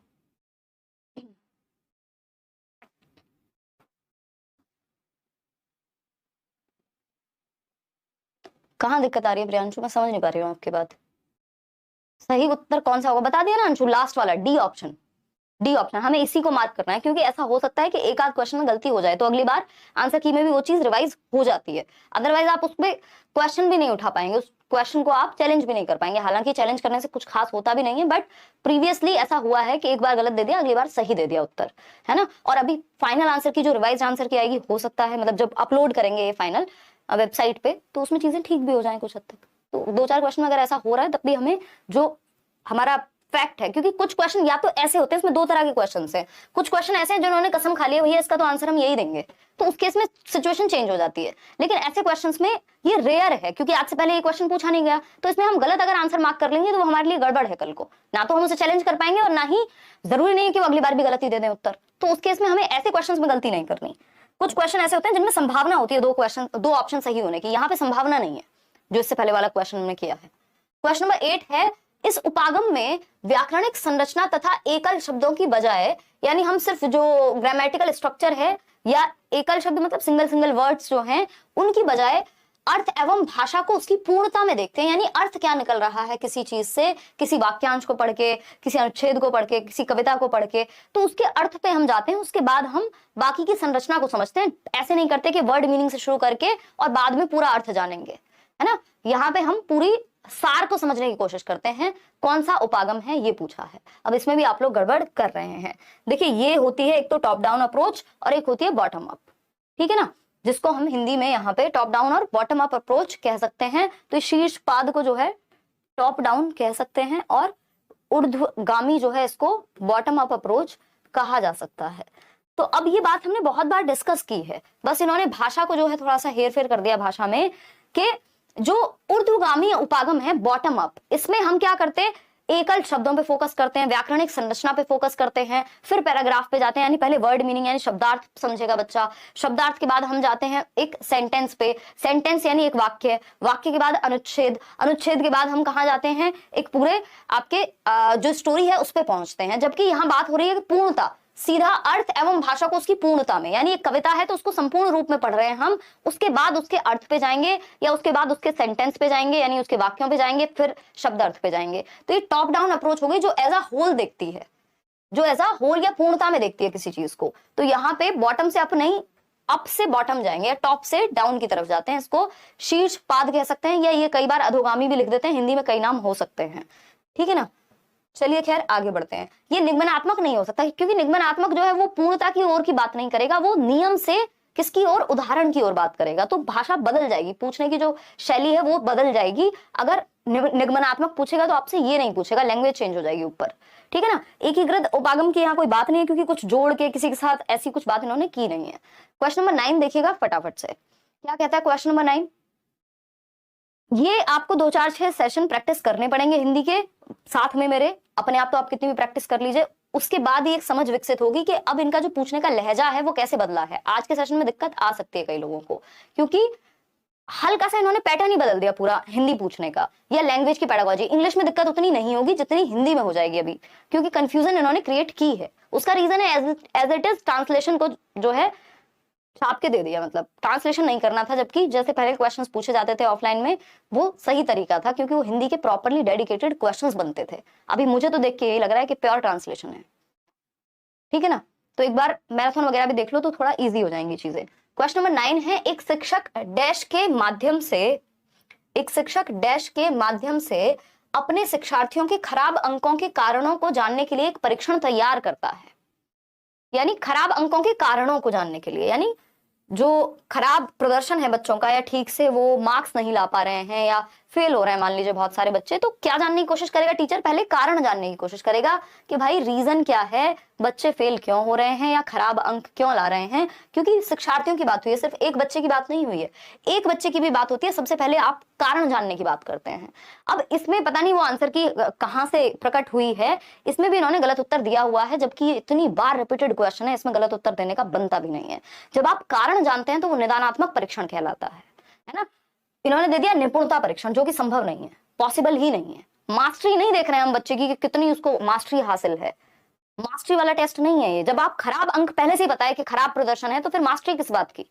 कहाँ दिक्कत आ रही है प्रियांशु? मैं समझ नहीं पा रही हूँ आपकी बात। सही उत्तर कौन सा होगा बता दिया ना अंशु, लास्ट वाला डी ऑप्शन। डी ऑप्शन, हमें इसी को मार्क करना है, क्योंकि ऐसा हो सकता है कि एक आध क्वेश्चन में गलती हो जाए तो अगली बार आंसर की में भी वो चीज रिवाइज हो जाती है। अदरवाइज आप उसमें क्वेश्चन भी नहीं उठा पाएंगे, उस क्वेश्चन को आप चैलेंज भी नहीं कर पाएंगे। हालांकि चैलेंज करने से कुछ खास होता भी नहीं है, बट प्रीवियसली ऐसा हुआ है कि एक बार गलत दे दिया, अगली बार सही दे दिया उत्तर, है ना। और अभी फाइनल आंसर की जो रिवाइज आंसर की आएगी, हो सकता है मतलब जब अपलोड करेंगे ये फाइनल वेबसाइट पे, तो उसमें चीजें ठीक भी हो जाए कुछ हद तक। तो 2-4 क्वेश्चन अगर ऐसा हो रहा है तब भी हमें जो हमारा फैक्ट है, क्योंकि कुछ क्वेश्चन या तो ऐसे होते हैं, इसमें 2 तरह के क्वेश्चन हैं। कुछ क्वेश्चन ऐसे हैं जिन्होंने कसम खा लिया भैया इसका तो आंसर हम यही देंगे, तो उस केस में सिचुएशन चेंज हो जाती है। लेकिन ऐसे क्वेश्चंस में ये रेयर है, क्योंकि आज से पहले ये क्वेश्चन पूछा नहीं गया, तो इसमें हम गलत अगर आंसर मार्क कर लेंगे तो वो हमारे लिए गड़बड़ है। कल को ना तो हम उसे चैलेंज कर पाएंगे और ना ही जरूरी नहीं है कि वो अगली बार भी गलती दे दें उत्तर। तो उस केस में हमें ऐसे क्वेश्चन में गलती नहीं करनी। कुछ क्वेश्चन ऐसे होते हैं जिनमें संभावना होती है 2 ऑप्शन सही होने की, यहाँ पे संभावना नहीं है, जो इससे पहले वाला क्वेश्चन हमने किया है। क्वेश्चन नंबर 8 है, इस उपागम में व्याकरणिक संरचना तथा एकल शब्दों की बजाय, यानी हम सिर्फ जो ग्रामेटिकल स्ट्रक्चर है या एकल शब्द मतलब सिंगल वर्ड्स जो हैं, उनकी बजाय अर्थ एवं भाषा को उसकी पूर्णता में देखते हैं, यानी अर्थ क्या निकल रहा है किसी चीज से, किसी वाक्यांश को पढ़ के, किसी अनुच्छेद को पढ़ के, किसी कविता को पढ़ के, तो उसके अर्थ पे हम जाते हैं, उसके बाद हम बाकी की संरचना को समझते हैं। ऐसे नहीं करते कि वर्ड मीनिंग से शुरू करके और बाद में पूरा अर्थ जानेंगे, है ना। यहाँ पे हम पूरी सार को समझने की कोशिश करते हैं, कौन सा उपागम है ये पूछा है। अब इसमें भी आप लोग गड़बड़ कर रहे हैं। देखिए, ये होती है एक तो टॉप डाउन अप्रोच और एक होती है बॉटम अप, ठीक है ना, जिसको हम हिंदी में यहाँ पे टॉप डाउन और बॉटम अप अप्रोच कह सकते हैं। तो शीर्ष पाद को जो है टॉप डाउन कह सकते हैं और ऊर्ध्वगामी जो है इसको बॉटम अप अप्रोच कहा जा सकता है। तो अब ये बात हमने बहुत बार डिस्कस की है, बस इन्होंने भाषा को जो है थोड़ा सा हेर फेर कर दिया भाषा में, कि जो ऊर्ध्वगामी उपागम है बॉटम अप, इसमें हम क्या करते हैं, एकल शब्दों पे फोकस करते हैं, व्याकरणिक संरचना पे फोकस करते हैं, फिर पैराग्राफ पे जाते हैं, यानी पहले वर्ड मीनिंग यानी शब्दार्थ समझेगा बच्चा, शब्दार्थ के बाद हम जाते हैं एक सेंटेंस पे, सेंटेंस यानी एक वाक्य, वाक्य के बाद अनुच्छेद, अनुच्छेद के बाद हम कहाँ जाते हैं, एक पूरे आपके जो स्टोरी है उस पे पहुंचते हैं। जबकि यहाँ बात हो रही है पूर्णता, सीधा अर्थ एवं भाषा को उसकी पूर्णता में, यानी एक कविता है तो उसको संपूर्ण रूप में पढ़ रहे हैं हम, उसके बाद उसके अर्थ पे जाएंगे या उसके बाद उसके सेंटेंस पे जाएंगे, यानी उसके वाक्यों पे जाएंगे, फिर शब्द अर्थ पे जाएंगे। तो ये टॉप डाउन अप्रोच हो गई, जो एज अ होल देखती है, जो एज अ होल या पूर्णता में देखती है किसी चीज को। तो यहाँ पे बॉटम से अप नहीं, अप से बॉटम जाएंगे या टॉप से डाउन की तरफ जाते हैं, इसको शीर्ष पाद कह सकते हैं, या ये कई बार अधोगामी भी लिख देते हैं, हिंदी में कई नाम हो सकते हैं, ठीक है ना। चलिए खैर आगे बढ़ते हैं। ये निगमनात्मक नहीं हो सकता, क्योंकि निगमनात्मक जो है वो पूर्णता की ओर की बात नहीं करेगा, वो नियम से किसकी ओर, उदाहरण की ओर बात करेगा। तो भाषा बदल जाएगी, पूछने की जो शैली है वो बदल जाएगी। अगर निगमनात्मक पूछेगा तो आपसे ये नहीं पूछेगा, लैंग्वेज चेंज हो जाएगी ऊपर, ठीक है ना। एकीकृत उपागम की यहाँ कोई बात नहीं है, क्योंकि कुछ जोड़ के किसी के साथ ऐसी कुछ बात इन्होंने की नहीं है। क्वेश्चन नंबर 9 देखिएगा फटाफट से, क्या कहता है क्वेश्चन नंबर 9। ये आपको 2-4-6 सेशन प्रैक्टिस करने पड़ेंगे हिंदी के साथ में मेरे, अपने आप तो आप कितनी भी प्रैक्टिस कर लीजिए, उसके बाद ही एक समझ विकसित होगी कि अब इनका जो पूछने का लहजा है वो कैसे बदला है। आज के सेशन में दिक्कत आ सकती है कई लोगों को, क्योंकि हल्का सा इन्होंने पैटर्न ही बदल दिया पूरा हिंदी पूछने का, या लैंग्वेज की पेडागोजी। इंग्लिश में दिक्कत उतनी नहीं होगी जितनी हिंदी में हो जाएगी अभी, क्योंकि कंफ्यूजन इन्होंने क्रिएट की है। उसका रीजन है एज इट इज ट्रांसलेशन को जो है छाप के दे दिया, मतलब ट्रांसलेशन नहीं करना था, जबकि जैसे पहले क्वेश्चंस पूछे जाते थे ऑफलाइन में वो सही तरीका था, क्योंकि वो हिंदी के प्रॉपर्ली डेडिकेटेड क्वेश्चंस बनते थे। अभी मुझे तो देख के यही लग रहा है कि प्योर ट्रांसलेशन है, ठीक है ना। तो एक बार मैराथन वगैरह भी देख लो तो थोड़ा ईजी हो जाएंगी चीजें। क्वेश्चन नंबर 9 है, एक शिक्षक डैश के माध्यम से अपने शिक्षार्थियों के खराब अंकों के कारणों को जानने के लिए एक परीक्षण तैयार करता है। यानी खराब अंकों के कारणों को जानने के लिए, यानी जो खराब प्रदर्शन है बच्चों का, या ठीक से वो मार्क्स नहीं ला पा रहे हैं या फेल हो रहे हैं मान लीजिए बहुत सारे बच्चे, तो क्या जानने की कोशिश करेगा टीचर, पहले कारण जानने की कोशिश करेगा कि भाई रीजन क्या है, बच्चे फेल क्यों हो रहे हैं या खराब अंक क्यों ला रहे हैं। क्योंकि शिक्षार्थियों की बात हुई है, सिर्फ एक बच्चे की बात नहीं हुई है, एक बच्चे की भी बात होती है। सबसे पहले आप कारण जानने की बात करते हैं। अब इसमें पता नहीं वो आंसर की कहां से प्रकट हुई है, इसमें भी इन्होंने गलत उत्तर दिया हुआ है, जबकि ये इतनी बार रिपीटेड क्वेश्चन है, इसमें गलत उत्तर देने का बनता भी नहीं है। जब आप कारण जानते हैं तो वो निदानात्मक परीक्षण कहलाता है ना। इन्होंने दे दिया निपुणता परीक्षण, जो कि संभव नहीं है, पॉसिबल ही नहीं है। मास्टरी नहीं देख रहे हैं हम बच्चे की कि कितनी उसको मास्टरी हासिल है, मास्टरी वाला टेस्ट नहीं है ये। जब आप खराब अंक पहले से ही पता है कि खराब प्रदर्शन है, तो फिर मास्टरी किस बात की।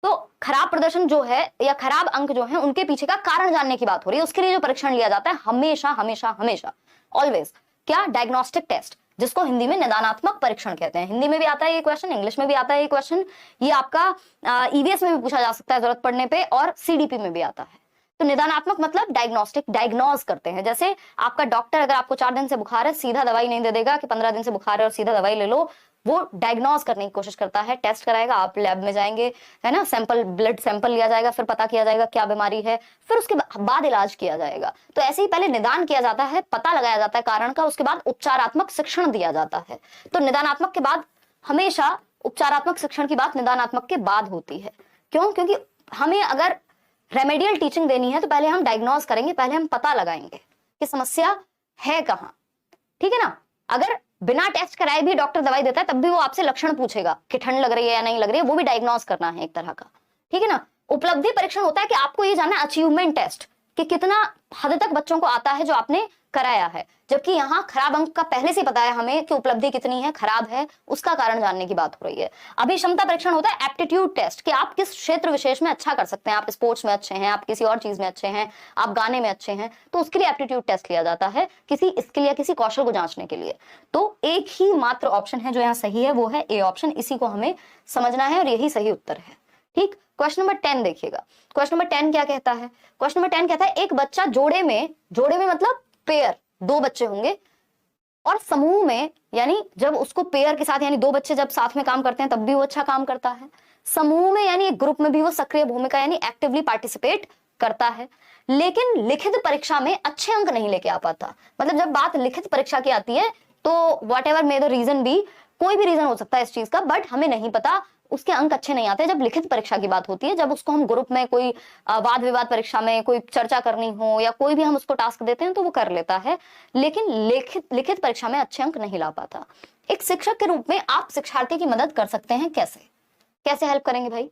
तो खराब प्रदर्शन जो है या खराब अंक जो है उनके पीछे का कारण जानने की बात हो रही है। उसके लिए जो परीक्षण लिया जाता है हमेशा हमेशा हमेशा ऑलवेज, क्या, डायग्नोस्टिक टेस्ट, जिसको हिंदी में निदानात्मक परीक्षण कहते हैं। हिंदी में भी आता है ये क्वेश्चन, इंग्लिश में भी आता है ये क्वेश्चन, ये आपका ईवीएस में भी पूछा जा सकता है जरूरत पड़ने पे, और सीडीपी में भी आता है। तो निदानात्मक मतलब डायग्नोस्टिक, डायग्नोज करते हैं। जैसे आपका डॉक्टर अगर आपको 4 दिन से बुखार है, सीधा दवाई नहीं दे देगा कि 15 दिन से बुखार है और सीधा दवाई ले लो। वो डायग्नोज करने की कोशिश करता है, टेस्ट कराएगा, आप लैब में जाएंगे, है ना, सैंपल, ब्लड सैंपल लिया जाएगा, फिर पता किया जाएगा क्या बीमारी है, फिर उसके बाद इलाज किया जाएगा। तो ऐसे ही पहले निदान किया जाता है, पता लगाया जाता है कारण का, उसके बाद उपचारात्मक शिक्षण दिया जाता है। तो निदानात्मक के बाद हमेशा उपचारात्मक शिक्षण की बात निदानात्मक के बाद होती है। क्यों? क्योंकि हमें अगर रेमेडियल टीचिंग देनी है तो पहले हम डायग्नोज करेंगे, पहले हम पता लगाएंगे कि समस्या है कहाँ, ठीक है ना। अगर बिना टेस्ट कराए भी डॉक्टर दवाई देता है तब भी वो आपसे लक्षण पूछेगा कि ठंड लग रही है या नहीं लग रही है, वो भी डायग्नोज करना है एक तरह का, ठीक है ना। उपलब्धि परीक्षण होता है कि आपको ये जानना है, अचीवमेंट टेस्ट, कि कितना हद तक बच्चों को आता है जो आपने कराया है, जबकि यहाँ खराब अंक का पहले से पता है हमें कि उपलब्धि कितनी है, खराब है, उसका कारण जानने की बात हो रही है। अभी क्षमता परीक्षण होता है एप्टीट्यूड टेस्ट, कि आप किस क्षेत्र विशेष में अच्छा कर सकते हैं, आप स्पोर्ट्स में अच्छे हैं, आप किसी और चीज में अच्छे हैं, आप गाने में अच्छे हैं, तो उसके लिए एप्टीट्यूड टेस्ट लिया जाता है किसी स्किल या किसी कौशल को जांचने के लिए। तो एक ही मात्र ऑप्शन है जो यहाँ सही है, वो है ए ऑप्शन, इसी को हमें समझना है और यही सही उत्तर है। ठीक, क्वेश्चन नंबर 10 देखिएगा। क्वेश्चन नंबर 10 क्या कहता है? क्वेश्चन नंबर 10 कहता है एक बच्चा जोड़े में मतलब पेयर, दो बच्चे होंगे, और समूह में, यानी जब उसको पेयर के साथ, यानी दो बच्चे जब साथ में काम करते हैं तब भी वो अच्छा काम करता है, समूह में यानी एक ग्रुप में भी वो सक्रिय भूमिका यानी एक्टिवली पार्टिसिपेट करता है, लेकिन लिखित परीक्षा में अच्छे अंक नहीं लेके आ पाता। मतलब जब बात लिखित परीक्षा की आती है तो whatever may the reason be, कोई भी रीजन हो सकता है इस चीज का, बट हमें नहीं पता, उसके अंक अच्छे नहीं आते। जब लिखित परीक्षा की बात होती है, जब उसको हम ग्रुप में कोई वाद विवाद परीक्षा में कोई चर्चा करनी हो या कोई भी हम उसको टास्क देते हैं तो वो कर लेता है, लेकिन लिखित परीक्षा में अच्छे अंक नहीं ला पाता। एक शिक्षक के रूप में आप शिक्षार्थी की मदद कर सकते हैं। कैसे हेल्प करेंगे भाई?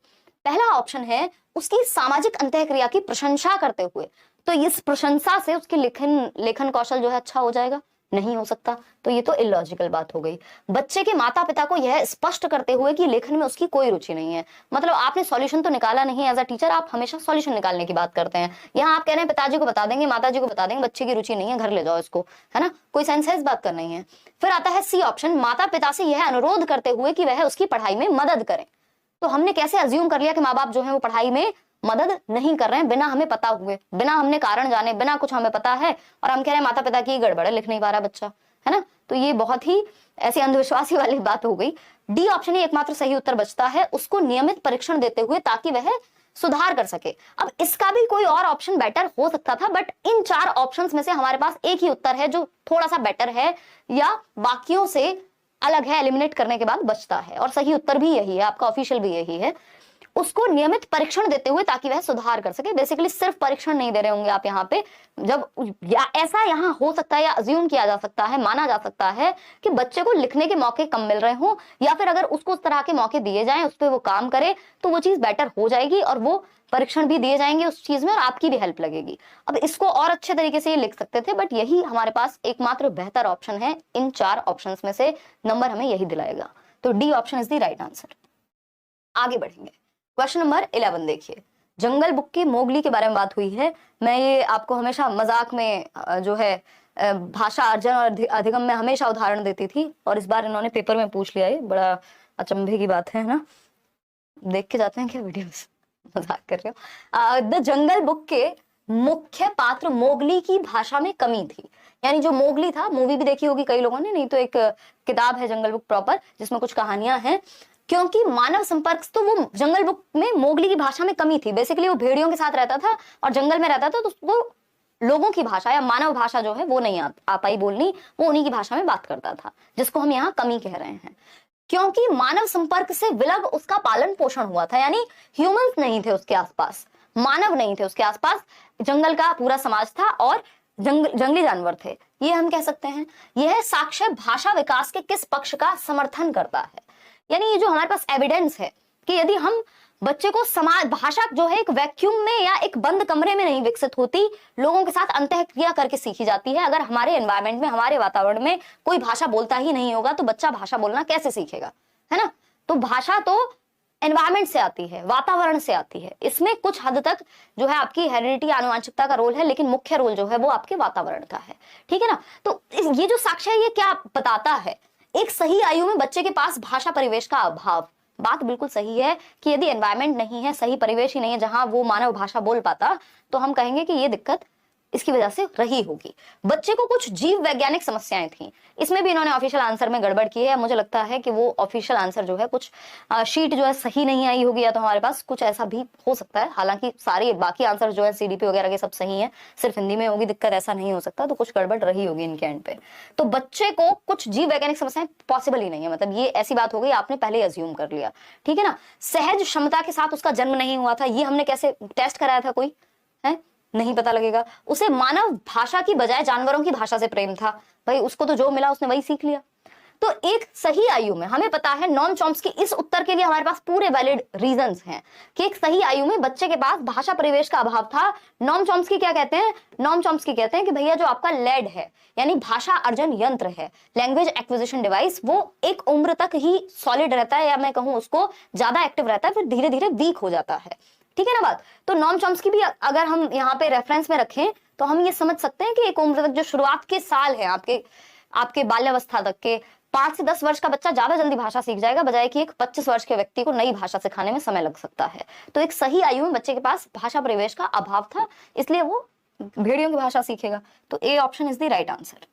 पहला ऑप्शन है उसकी सामाजिक अंतःक्रिया की प्रशंसा करते हुए, तो इस प्रशंसा से उसकी लेखन कौशल जो है अच्छा हो जाएगा। नहीं हो सकता, तो ये तो इलॉजिकल बात हो गई। बच्चे के माता पिता को यह स्पष्ट करते हुए कि लेखन में उसकी कोई रुचि नहीं है, मतलब आपने सॉल्यूशन तो निकाला नहीं। एज अ टीचर आप हमेशा सॉल्यूशन निकालने की बात करते हैं, यहाँ आप कह रहे हैं पिताजी को बता देंगे, माताजी को बता देंगे, बच्चे की रुचि नहीं है, घर ले जाओ इसको, है ना, कोई सेंस है इस बात का? नहीं है। फिर आता है सी ऑप्शन, माता पिता से यह अनुरोध करते हुए कि वह उसकी पढ़ाई में मदद करें। तो हमने कैसे अज्यूम कर लिया कि माँ बाप जो है वो पढ़ाई में मदद नहीं कर रहे हैं, बिना हमें पता हुए, बिना हमने कारण जाने, बिना कुछ हमें पता है, और हम कह रहे हैं माता पिता की गड़बड़ है, लिख नहीं पा रहा बच्चा, है ना। तो ये बहुत ही ऐसी अंधविश्वासी वाली बात हो गई। डी ऑप्शन ही एकमात्र सही उत्तर बचता है, उसको नियमित परीक्षण देते हुए ताकि वह सुधार कर सके। अब इसका भी कोई और ऑप्शन बेटर हो सकता था, बट इन चार ऑप्शंस में से हमारे पास एक ही उत्तर है जो थोड़ा सा बेटर है या बाकियों से अलग है, एलिमिनेट करने के बाद बचता है, और सही उत्तर भी यही है, आपका ऑफिशियल भी यही है, उसको नियमित परीक्षण देते हुए ताकि वह सुधार कर सके। बेसिकली सिर्फ परीक्षण नहीं दे रहे होंगे आप यहाँ पे, जब ऐसा यहाँ हो सकता है या अज्यूम किया जा सकता है, माना जा सकता है कि बच्चे को लिखने के मौके कम मिल रहे हो, या फिर अगर उसको उस तरह के मौके दिए जाएं, उस पर वो काम करे तो वो चीज बेटर हो जाएगी, और वो परीक्षण भी दिए जाएंगे उस चीज में और आपकी भी हेल्प लगेगी। अब इसको और अच्छे तरीके से ये लिख सकते थे, बट यही हमारे पास एकमात्र बेहतर ऑप्शन है। इन चार ऑप्शन में से नंबर हमें यही दिलाएगा, तो D option is the right answer. आगे बढ़ेंगे, क्वेश्चन नंबर 11 देखिए। जंगल बुक की मोगली के बारे में बात हुई है। मैं ये आपको हमेशा मजाक में जो है भाषा अर्जन और अधिगम में हमेशा उदाहरण देती थी, और इस बार इन्होंने पेपर में पूछ लिया, ये बड़ा अचंभे की बात है ना। देख के जाते हैं क्या वीडियोस? मजाक कर रहे हो। द जंगल बुक के मुख्य पात्र मोगली की भाषा में कमी थी, यानी जो मोगली था, मूवी भी देखी होगी कई लोगों ने, नहीं तो एक किताब है जंगल बुक प्रॉपर जिसमें कुछ कहानियां हैं। क्योंकि मानव संपर्क, तो वो जंगल बुक में मोगली की भाषा में कमी थी। बेसिकली वो भेड़ियों के साथ रहता था और जंगल में रहता था, तो वो लोगों की भाषा या मानव भाषा जो है वो नहीं आ पाई बोलनी, वो उन्हीं की भाषा में बात करता था, जिसको हम यहाँ कमी कह रहे हैं। क्योंकि मानव संपर्क से विलग उसका पालन पोषण हुआ था, यानी ह्यूमंस नहीं थे उसके आसपास, मानव नहीं थे उसके आसपास, जंगल का पूरा समाज था और जंगली जानवर थे, ये हम कह सकते हैं। यह साक्ष्य भाषा विकास के किस पक्ष का समर्थन करता है? यानी ये जो हमारे पास एविडेंस है कि यदि हम बच्चे को समाज भाषा जो है एक वैक्यूम में या एक बंद कमरे में नहीं विकसित होती, लोगों के साथ अंतःक्रिया करके सीखी जाती है। अगर हमारे एनवायरनमेंट में, हमारे वातावरण में कोई भाषा बोलता ही नहीं होगा तो बच्चा भाषा बोलना कैसे सीखेगा, है ना। तो भाषा तो एनवायरनमेंट से आती है, वातावरण से आती है। इसमें कुछ हद तक जो है आपकी हेरिडिटी, आनुवंशिकता का रोल है, लेकिन मुख्य रोल जो है वो आपके वातावरण का है, ठीक है ना। तो ये जो साक्ष्य है ये क्या बताता है? एक सही आयु में बच्चे के पास भाषा परिवेश का अभाव। बात बिल्कुल सही है कि यदि एनवायरनमेंट नहीं है, सही परिवेश ही नहीं है जहां वो मानव भाषा बोल पाता, तो हम कहेंगे कि ये दिक्कत इसकी वजह से रही होगी। बच्चे को कुछ जीव वैज्ञानिक समस्याएं थी, इसमें भी इन्होंने ऑफिशियल आंसर में गड़बड़ की है। मुझे लगता है कि वो ऑफिशियल आंसर जो है कुछ शीट जो है सही नहीं आई होगी, या तो हमारे पास कुछ ऐसा भी हो सकता है। हालांकि सारे बाकी आंसर जो है सीडीपी वगैरह के सब सही है, सिर्फ हिंदी में होगी दिक्कत, ऐसा नहीं हो सकता। तो कुछ गड़बड़ रही होगी इनके एंड पे। तो बच्चे को कुछ जीव वैज्ञानिक समस्याएं पॉसिबल ही नहीं है, मतलब ये ऐसी बात हो गई, आपने पहले अज्यूम कर लिया, ठीक है ना। सहज क्षमता के साथ उसका जन्म नहीं हुआ था, ये हमने कैसे टेस्ट कराया था? कोई है नहीं पता लगेगा। उसे मानव भाषा की बजाय जानवरों की भाषा से प्रेम था, भाई उसको तो जो मिला उसने वही सीख लिया। तो एक सही आयु में, हमें पता है नॉम चॉम्स्की, इस उत्तर के लिए हमारे पास पूरे वैलिड रीजंस हैं कि एक सही आयु में बच्चे के पास भाषा परिवेश का अभाव था। नॉम चॉम्स्की क्या कहते हैं? नॉम चॉम्स्की कहते हैं कि भैया जो आपका लेड है, यानी भाषा अर्जन यंत्र है, लैंग्वेज एक्विजिशन डिवाइस, वो एक उम्र तक ही सॉलिड रहता है, या मैं कहूं उसको ज्यादा एक्टिव रहता है, फिर धीरे धीरे वीक हो जाता है। ठीक है ना बात? तो नॉम चॉम्स्की भी अगर हम यहाँ पे रेफरेंस में रखें तो हम ये समझ सकते हैं कि एक उम्र तक, जो शुरुआत के साल है आपके बाल्यावस्था तक के, 5 से 10 वर्ष का बच्चा ज्यादा जल्दी भाषा सीख जाएगा, बजाय कि एक 25 वर्ष के व्यक्ति को नई भाषा सिखाने में समय लग सकता है। तो एक सही आयु में बच्चे के पास भाषा परिवेश का अभाव था, इसलिए वो भेड़ियों की भाषा सीखेगा। तो A option is the right answer.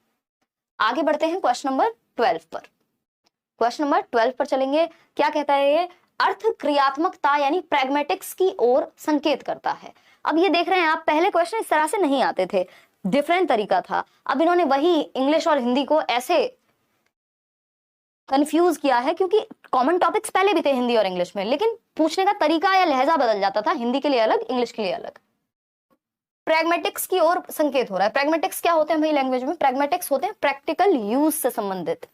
आगे बढ़ते हैं क्वेश्चन नंबर 12 पर। क्वेश्चन नंबर 12 पर चलेंगे। क्या कहता है ये? अर्थ क्रियात्मकता यानी प्रैग्मेटिक्स की ओर संकेत करता है। अब ये देख रहे हैं आप, पहले क्वेश्चन इस तरह से नहीं आते थे, डिफरेंट तरीका था। अब इन्होंने वही इंग्लिश और हिंदी को ऐसे कंफ्यूज किया है, क्योंकि कॉमन टॉपिक्स पहले भी थे हिंदी और इंग्लिश में, लेकिन पूछने का तरीका या लहजा बदल जाता था, हिंदी के लिए अलग, इंग्लिश के लिए अलग। प्रैग्मेटिक्स की ओर संकेत हो रहा है। प्रैग्मेटिक्स क्या होते हैं भाई लैंग्वेज में? प्रैग्मेटिक्स होते हैं प्रैक्टिकल यूज से संबंधित,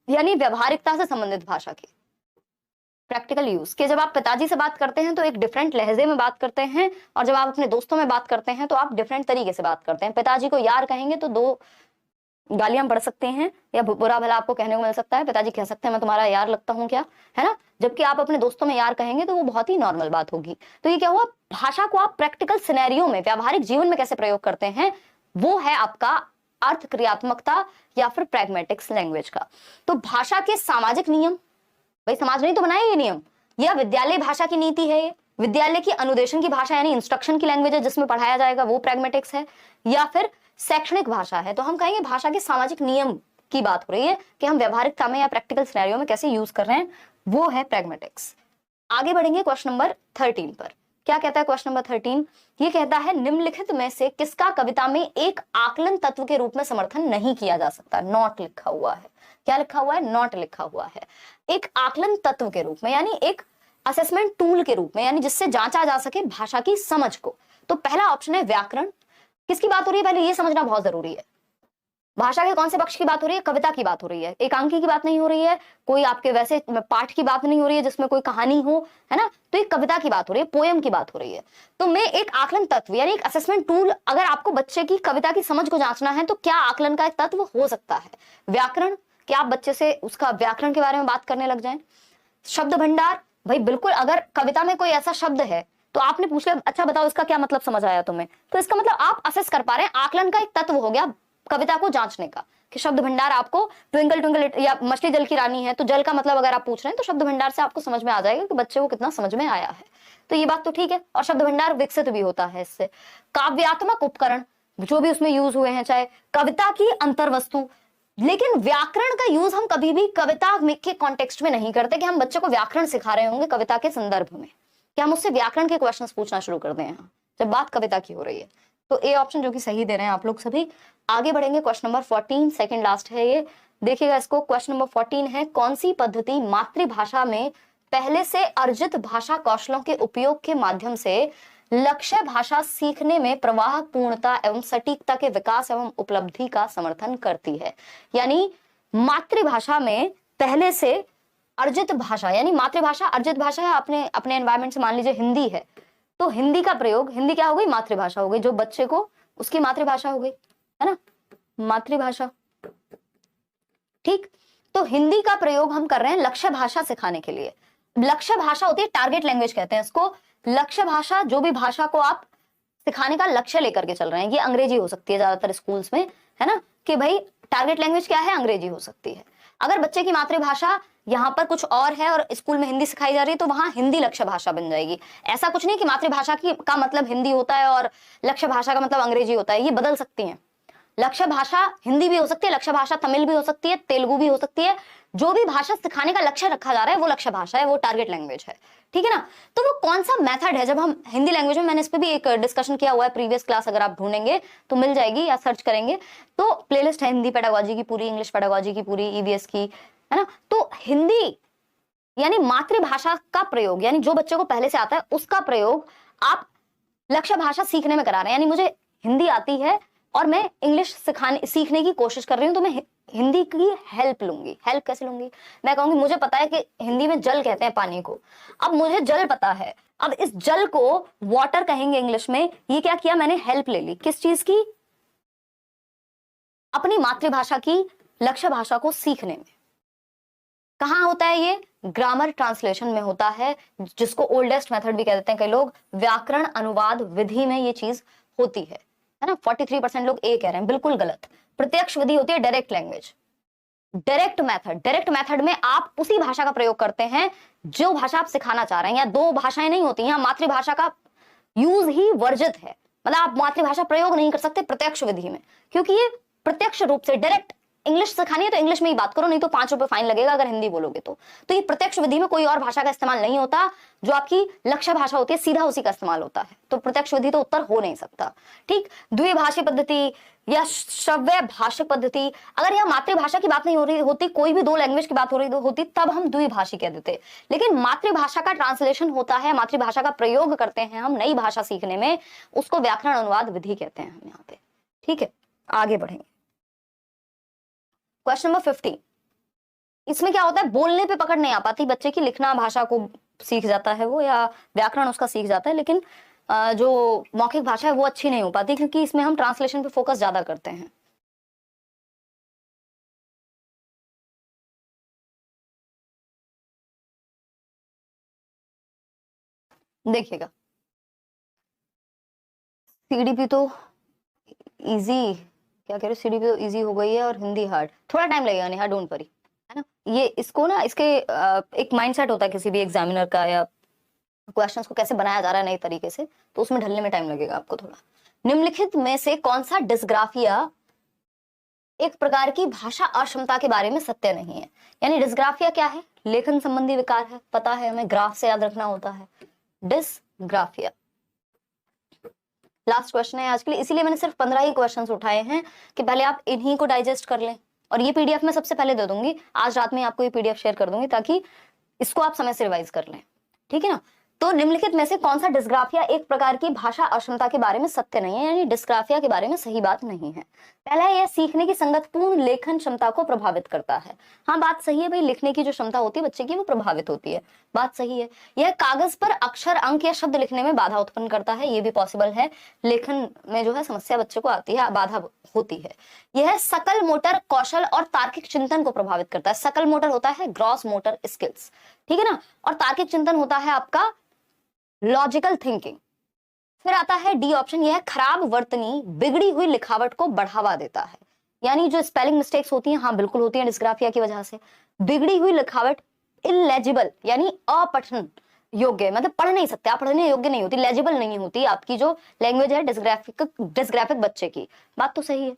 यानी व्यवहारिकता से संबंधित भाषा के प्रैक्टिकल यूज के। जब आप पिताजी से बात करते हैं तो एक डिफरेंट लहजे में बात करते हैं, और जब आप अपने दोस्तों में बात करते हैं तो आप डिफरेंट तरीके से बात करते हैं। पिताजी को यार कहेंगे तो 2 गालियां पड़ सकती हैं, या बुरा भला आपको कहने को मिल सकता है। पिताजी कह सकते हैं मैं तुम्हारा यार लगता हूं क्या, है ना? जबकि आप अपने दोस्तों में यार कहेंगे तो वो बहुत ही नॉर्मल बात होगी। तो ये क्या हुआ? भाषा को आप प्रैक्टिकल सिनेरियो में, व्यावहारिक जीवन में कैसे प्रयोग करते हैं, वो है आपका अर्थ क्रियात्मकता या फिर प्रैग्मेटिक्स लैंग्वेज का। तो भाषा के सामाजिक नियम, भाई समाज ने तो बनाए ये नियम, या विद्यालय भाषा की नीति है, विद्यालय की अनुदेशन की भाषा यानी इंस्ट्रक्शन की लैंग्वेज है जिसमें पढ़ाया जाएगा, वो प्रैग्मेटिक्स है, या फिर शैक्षणिक भाषा है। तो हम कहेंगे भाषा के सामाजिक नियम की बात हो रही है कि हम व्यवहारिकता में या प्रैक्टिकल सिनेरियो में कैसे यूज कर रहे हैं, वो है प्रैग्मेटिक्स। आगे बढ़ेंगे क्वेश्चन नंबर 13 पर। क्या कहता है क्वेश्चन नंबर 13? ये कहता है निम्नलिखित में से किसका कविता में एक आकलन तत्व के रूप में समर्थन नहीं किया जा सकता? नॉट लिखा हुआ है। क्या लिखा हुआ है? नॉट लिखा हुआ है। एक आकलन तत्व के रूप में, यानी एक असेसमेंट टूल के रूप में, यानी जिससे जांचा जा सके भाषा की समझ को। तो पहला ऑप्शन है व्याकरण। किसकी बात हो रही है पहले ये समझना बहुत जरूरी है। भाषा के कौन से पक्ष की बात हो रही है? कविता की बात हो रही है, एकांकी की बात नहीं हो रही है, कोई आपके वैसे पाठ की बात नहीं हो रही है जिसमें कोई कहानी हो, है ना? तो एक कविता की बात हो रही है, पोयम की बात हो रही है। तो मैं एक आकलन तत्व यानी एक असेसमेंट टूल, अगर आपको बच्चे की कविता की समझ को जांचना है तो क्या आकलन का एक तत्व हो सकता है? व्याकरण, कि आप बच्चे से उसका व्याकरण के बारे में बात करने लग जाएं। शब्द भंडार, भाई बिल्कुल, अगर कविता में कोई ऐसा शब्द है तो आपने पूछ लिया अच्छा बताओ इसका क्या मतलब समझ आया तुम्हें, तो इसका मतलब आप असेस कर पा रहे हैं, आकलन का एक तत्व हो गया कविता को जांचने का, कि शब्द भंडार आपको ट्विंकल ट्विंकल या मछली जल की रानी है तो जल का मतलब अगर आप पूछ रहे हैं तो शब्द भंडार से आपको समझ में आ जाएगा कि बच्चे को कितना समझ में आया है। तो ये बात तो ठीक है, और शब्द भंडार विकसित भी होता है इससे। काव्यात्मक उपकरण जो भी उसमें यूज हुए हैं, चाहे कविता की अंतर्वस्तु, लेकिन व्याकरण का यूज हम कभी भी कविता के कॉन्टेक्स्ट में नहीं करते कि हम बच्चे को व्याकरण सिखा रहे होंगे कविता के संदर्भ में, कि हम उससे व्याकरण के क्वेश्चंस पूछना शुरू कर दें जब बात कविता की हो रही है। तो ए ऑप्शन जो कि सही दे रहे हैं आप लोग सभी। आगे बढ़ेंगे क्वेश्चन नंबर 14, सेकंड लास्ट है ये, देखिएगा इसको। क्वेश्चन नंबर 14 है, कौन सी पद्धति मातृभाषा में पहले से अर्जित भाषा कौशलों के उपयोग के माध्यम से लक्ष्य भाषा सीखने में प्रवाह पूर्णता एवं सटीकता के विकास एवं उपलब्धि का समर्थन करती है? यानी मातृभाषा में पहले से अर्जित भाषा, यानी मातृभाषा अर्जित भाषा है, अपने एनवायरमेंट से मान लीजिए हिंदी है, तो हिंदी का प्रयोग, हिंदी क्या हो गई? मातृभाषा हो गई, जो बच्चे को उसकी मातृभाषा हो गई, है ना, मातृभाषा। ठीक, तो हिंदी का प्रयोग हम कर रहे हैं लक्ष्य भाषा सिखाने के लिए। लक्ष्य भाषा होती है, टारगेट लैंग्वेज कहते हैं इसको। लक्ष्य भाषा, जो भी भाषा को आप सिखाने का लक्ष्य लेकर के चल रहे हैं, ये अंग्रेजी हो सकती है ज्यादातर स्कूल्स में, है ना, कि भाई टारगेट लैंग्वेज क्या है? अंग्रेजी हो सकती है। अगर बच्चे की मातृभाषा यहाँ पर कुछ और है और स्कूल में हिंदी सिखाई जा रही है तो वहां हिंदी लक्ष्य भाषा बन जाएगी। ऐसा कुछ नहीं कि मातृभाषा की का मतलब हिंदी होता है और लक्ष्य भाषा का मतलब अंग्रेजी होता है, ये बदल सकती हैं। लक्ष्य भाषा हिंदी भी हो सकती है, लक्ष्य भाषा तमिल भी हो सकती है, तेलुगु भी हो सकती है। जो भी भाषा सिखाने का लक्ष्य रखा जा रहा है वो लक्ष्य भाषा है, वो टारगेट लैंग्वेज है, ठीक है ना। तो वो कौन सा मेथड है? जब हम हिंदी लैंग्वेज में, मैंने इस पे भी एक डिस्कशन किया हुआ है, प्रीवियस क्लास अगर आप ढूंढेंगे तो मिल जाएगी या सर्च करेंगे तो प्लेलिस्ट है हिंदी पेडागोजी की पूरी, इंग्लिश पेडागोजी की पूरी, ईवीएस की, है ना। तो हिंदी यानी मातृभाषा का प्रयोग, यानी जो बच्चे को पहले से आता है उसका प्रयोग आप लक्ष्य भाषा सीखने में करा रहे हैं। यानी मुझे हिंदी आती है और मैं इंग्लिश सीखने की कोशिश कर रही हूँ, तो मैं हिंदी की हेल्प लूंगी। हेल्प कैसे लूंगी? मैं कहूंगी मुझे पता है कि हिंदी में जल कहते हैं पानी को, अब मुझे जल पता है, अब इस जल को वाटर कहेंगे इंग्लिश में। ये क्या किया मैंने? हेल्प ले ली। किस चीज की? अपनी मातृभाषा की लक्ष्य भाषा को सीखने में। कहाँ होता है ये? ग्रामर ट्रांसलेशन में होता है, जिसको ओल्डेस्ट मेथड भी कह देते हैं कई लोग। व्याकरण अनुवाद विधि में ये चीज होती है ना। 43% लोग ए कह रहे हैं, बिल्कुल गलत। प्रत्यक्ष विधि होती है direct language, direct method. Direct method में आप उसी भाषा का प्रयोग करते हैं जो भाषा आप सिखाना चाह रहे हैं। या दो भाषाएं नहीं होती, यहाँ मातृभाषा का यूज ही वर्जित है, मतलब आप मातृभाषा प्रयोग नहीं कर सकते प्रत्यक्ष विधि में, क्योंकि ये प्रत्यक्ष रूप से डायरेक्ट। इंग्लिश सिखानी है तो इंग्लिश में ही बात करो, नहीं तो 5 रुपए फाइन लगेगा अगर हिंदी बोलोगे तो। ये प्रत्यक्ष विधि में कोई और भाषा का इस्तेमाल नहीं होता, जो आपकी लक्ष्य भाषा होती है सीधा उसी का इस्तेमाल होता है। तो प्रत्यक्ष विधि तो उत्तर हो नहीं सकता। ठीक, द्विभाषी पद्धति या श्रव्य भाषिक पद्धति, अगर यहाँ मातृभाषा की बात नहीं हो रही होती, कोई भी दो लैंग्वेज की बात हो रही होती, तब हम द्विभाषी कह देते। लेकिन मातृभाषा का ट्रांसलेशन होता है, मातृभाषा का प्रयोग करते हैं हम नई भाषा सीखने में, उसको व्याकरण अनुवाद विधि कहते हैं हम यहाँ पे। ठीक है, आगे बढ़ेंगे। क्वेश्चन नंबर 50, इसमें क्या होता है? बोलने पे पकड़ नहीं आ पाती बच्चे की, लिखना भाषा को सीख जाता है वो, या व्याकरण उसका सीख जाता है, लेकिन जो मौखिक भाषा है वो अच्छी नहीं हो पाती, क्योंकि इसमें हम ट्रांसलेशन पे फोकस ज्यादा करते हैं। देखिएगा, सीडीपी तो इजी, क्या कह रहे हो, सीडीपी तो इजी हो गई है और हिंदी हार्ड, थोड़ा टाइम लगेगा नेहा, डोंट वरी, है ना। ये इसको ना, इसके एक माइंडसेट होता है किसी भी एग्जामिनर का, या क्वेश्चंस को कैसे बनाया जा रहा है नए तरीके से, तो उसमें ढलने में टाइम लगेगा आपको थोड़ा। निम्नलिखित में से कौन सा डिस्ग्राफिया एक प्रकार की भाषा अक्षमता के बारे में सत्य नहीं है? यानी डिस्ग्राफिया क्या है? लेखन संबंधी विकार है, पता है हमें, ग्राफ से याद रखना होता है डिस्ग्राफिया। लास्ट क्वेश्चन है आज के लिए, इसीलिए मैंने सिर्फ 15 ही क्वेश्चंस उठाए हैं कि पहले आप इन्हीं को डाइजेस्ट कर लें। और ये पीडीएफ मैं सबसे पहले दे दूंगी, आज रात में आपको ये पीडीएफ शेयर कर दूंगी, ताकि इसको आप समय से रिवाइज कर लें। ठीक है ना। तो निम्नलिखित में से कौन सा डिस्ग्राफिया एक प्रकार की भाषा अक्षमता के बारे में सत्य नहीं है, यानी डिस्ग्राफिया के बारे में सही बात नहीं है? पहला, यह सीखने की संगतपूर्ण लेखन क्षमता को प्रभावित करता है। हाँ, बात सही है भाई, लिखने की जो क्षमता होती है बच्चे की वो प्रभावित होती है, बात सही है। यह कागज पर अक्षर, अंक या शब्द लिखने में बाधा उत्पन्न करता है, ये भी पॉसिबल है, लेखन में जो है समस्या बच्चे को आती है, बाधा होती है। यह सकल मोटर कौशल और तार्किक चिंतन को प्रभावित करता है। सकल मोटर होता है ग्रॉस मोटर स्किल्स, ठीक है ना, और तार्किक चिंतन होता है आपका लॉजिकल थिंकिंग। फिर आता है डी ऑप्शन, यह खराब वर्तनी, बिगड़ी हुई लिखावट को बढ़ावा देता है। यानी जो स्पेलिंग मिस्टेक्स होती हैं, हाँ बिल्कुल होती हैं डिस्ग्राफिया की वजह से। बिगड़ी हुई लिखावट, इलेजिबल यानी अपठन योग्य, मतलब पढ़ नहीं सकते आप, पढ़ने योग्य नहीं होती, लेजिबल नहीं होती आपकी जो लैंग्वेज है डिस्ग्राफिक बच्चे की, बात तो सही है।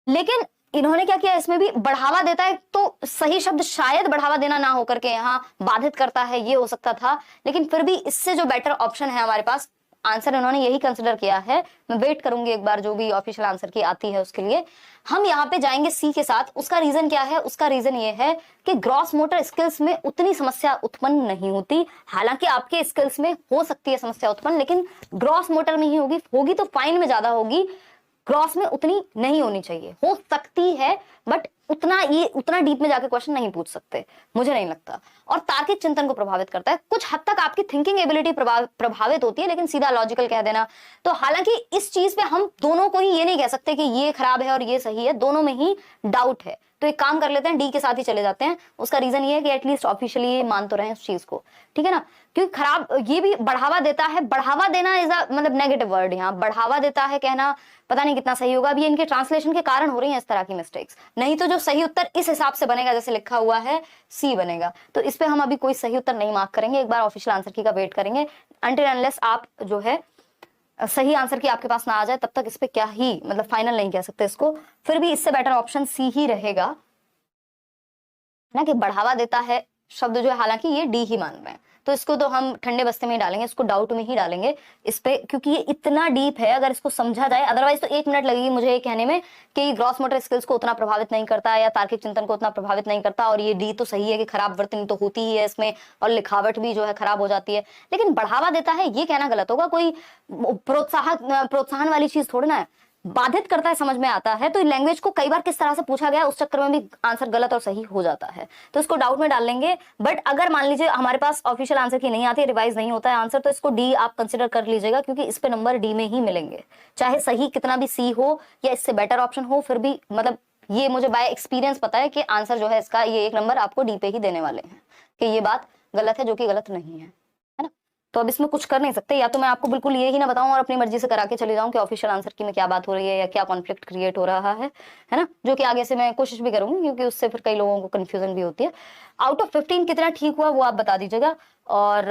लेकिन इन्होंने क्या किया, इसमें भी बढ़ावा देता है, तो सही शब्द शायद बढ़ावा देना ना होकर के यहाँ बाधित करता है, ये हो सकता था, लेकिन फिर भी इससे जो बेटर ऑप्शन है हमारे पास, आंसर इन्होंने यही कंसिडर किया है। मैं वेट करूंगी एक बार जो भी ऑफिशियल आंसर की आती है उसके लिए। हम यहाँ पे जाएंगे सी के साथ। उसका रीजन क्या है? उसका रीजन ये है कि ग्रॉस मोटर स्किल्स में उतनी समस्या उत्पन्न नहीं होती, हालांकि आपके स्किल्स में हो सकती है समस्या उत्पन्न, लेकिन ग्रॉस मोटर में ही होगी, होगी तो फाइन में ज्यादा होगी, ग्रॉस में उतनी नहीं होनी चाहिए, हो सकती है बट उतना डीप में जाके क्वेश्चन नहीं पूछ सकते, मुझे नहीं लगता। और तार्किक चिंतन को प्रभावित करता है, कुछ हद तक आपकी थिंकिंग एबिलिटी प्रभावित होती है, लेकिन सीधा लॉजिकल कह देना। तो हालांकि इस चीज पे हम दोनों को ही ये नहीं कह सकते कि ये खराब है और ये सही है, दोनों में ही डाउट है। तो एक काम कर लेते हैं, डी के साथ ही चले जाते हैं। उसका रीजन ये है कि एटलीस्ट ऑफिशियली ये मान तो रहे उस चीज को, ठीक है ना, क्योंकि खराब ये भी बढ़ावा देता है। बढ़ावा देना इज अ मतलब नेगेटिव वर्ड, यहाँ बढ़ावा देता है कहना पता नहीं कितना सही होगा। अब ये इनके ट्रांसलेशन के कारण हो रही है इस तरह की मिस्टेक्स, नहीं तो जो सही उत्तर इस हिसाब से बनेगा जैसे लिखा हुआ है सी बनेगा। तो इस पे हम अभी कोई सही उत्तर नहीं मार्क करेंगे, एक बार ऑफिशियल आंसर की का वेट करेंगे, अनटिल अनलेस आप जो है सही आंसर की आपके पास ना आ जाए, तब तक इस पे क्या ही मतलब फाइनल नहीं कह सकते इसको। फिर भी इससे बेटर ऑप्शन सी ही रहेगा ना, कि बढ़ावा देता है शब्द जो है, हालांकि ये डी ही मान रहे हैं, तो इसको तो हम ठंडे बस्ते में ही डालेंगे, इसको डाउट में ही डालेंगे इस पे, क्योंकि ये इतना डीप है अगर इसको समझा जाए। अदरवाइज तो 1 मिनट लगेगी मुझे ये कहने में कि ग्रॉस मोटर स्किल्स को उतना प्रभावित नहीं करता या तार्किक चिंतन को उतना प्रभावित नहीं करता, और ये डी तो सही है कि खराब वर्तनी तो होती ही है इसमें, और लिखावट भी जो है खराब हो जाती है, लेकिन बढ़ावा देता है ये कहना गलत होगा। कोई प्रोत्साहन वाली चीज थोड़ी ना है, बाधित करता है समझ में आता है, तो लैंग्वेज को कई बार किस तरह से पूछा गया उस चक्कर में भी आंसर गलत और सही हो जाता है, तो इसको डाउट में डाल लेंगे। बट अगर मान लीजिए हमारे पास ऑफिशियल आंसर की नहीं आती, रिवाइज नहीं होता है आंसर, तो इसको डी आप कंसिडर कर लीजिएगा, क्योंकि इस पे नंबर डी में ही मिलेंगे, चाहे सही कितना भी सी हो या इससे बेटर ऑप्शन हो, फिर भी मतलब ये मुझे बाय एक्सपीरियंस पता है कि आंसर जो है इसका ये 1 नंबर आपको डी पे ही देने वाले हैं, कि ये बात गलत है, जो कि गलत नहीं है ना। तो अब इसमें कुछ कर नहीं सकते, या तो मैं आपको बिल्कुल ये ही ना बताऊं और अपनी मर्जी से करा के चली जाऊं कि ऑफिशियल आंसर की में क्या बात हो रही है या क्या कॉन्फ्लिक्ट क्रिएट हो रहा है ना, जो कि आगे से मैं कोशिश भी करूंगी, क्योंकि उससे फिर कई लोगों को कंफ्यूजन भी होती है। आउट ऑफ 15 कितना ठीक हुआ वो आप बता दीजिएगा। और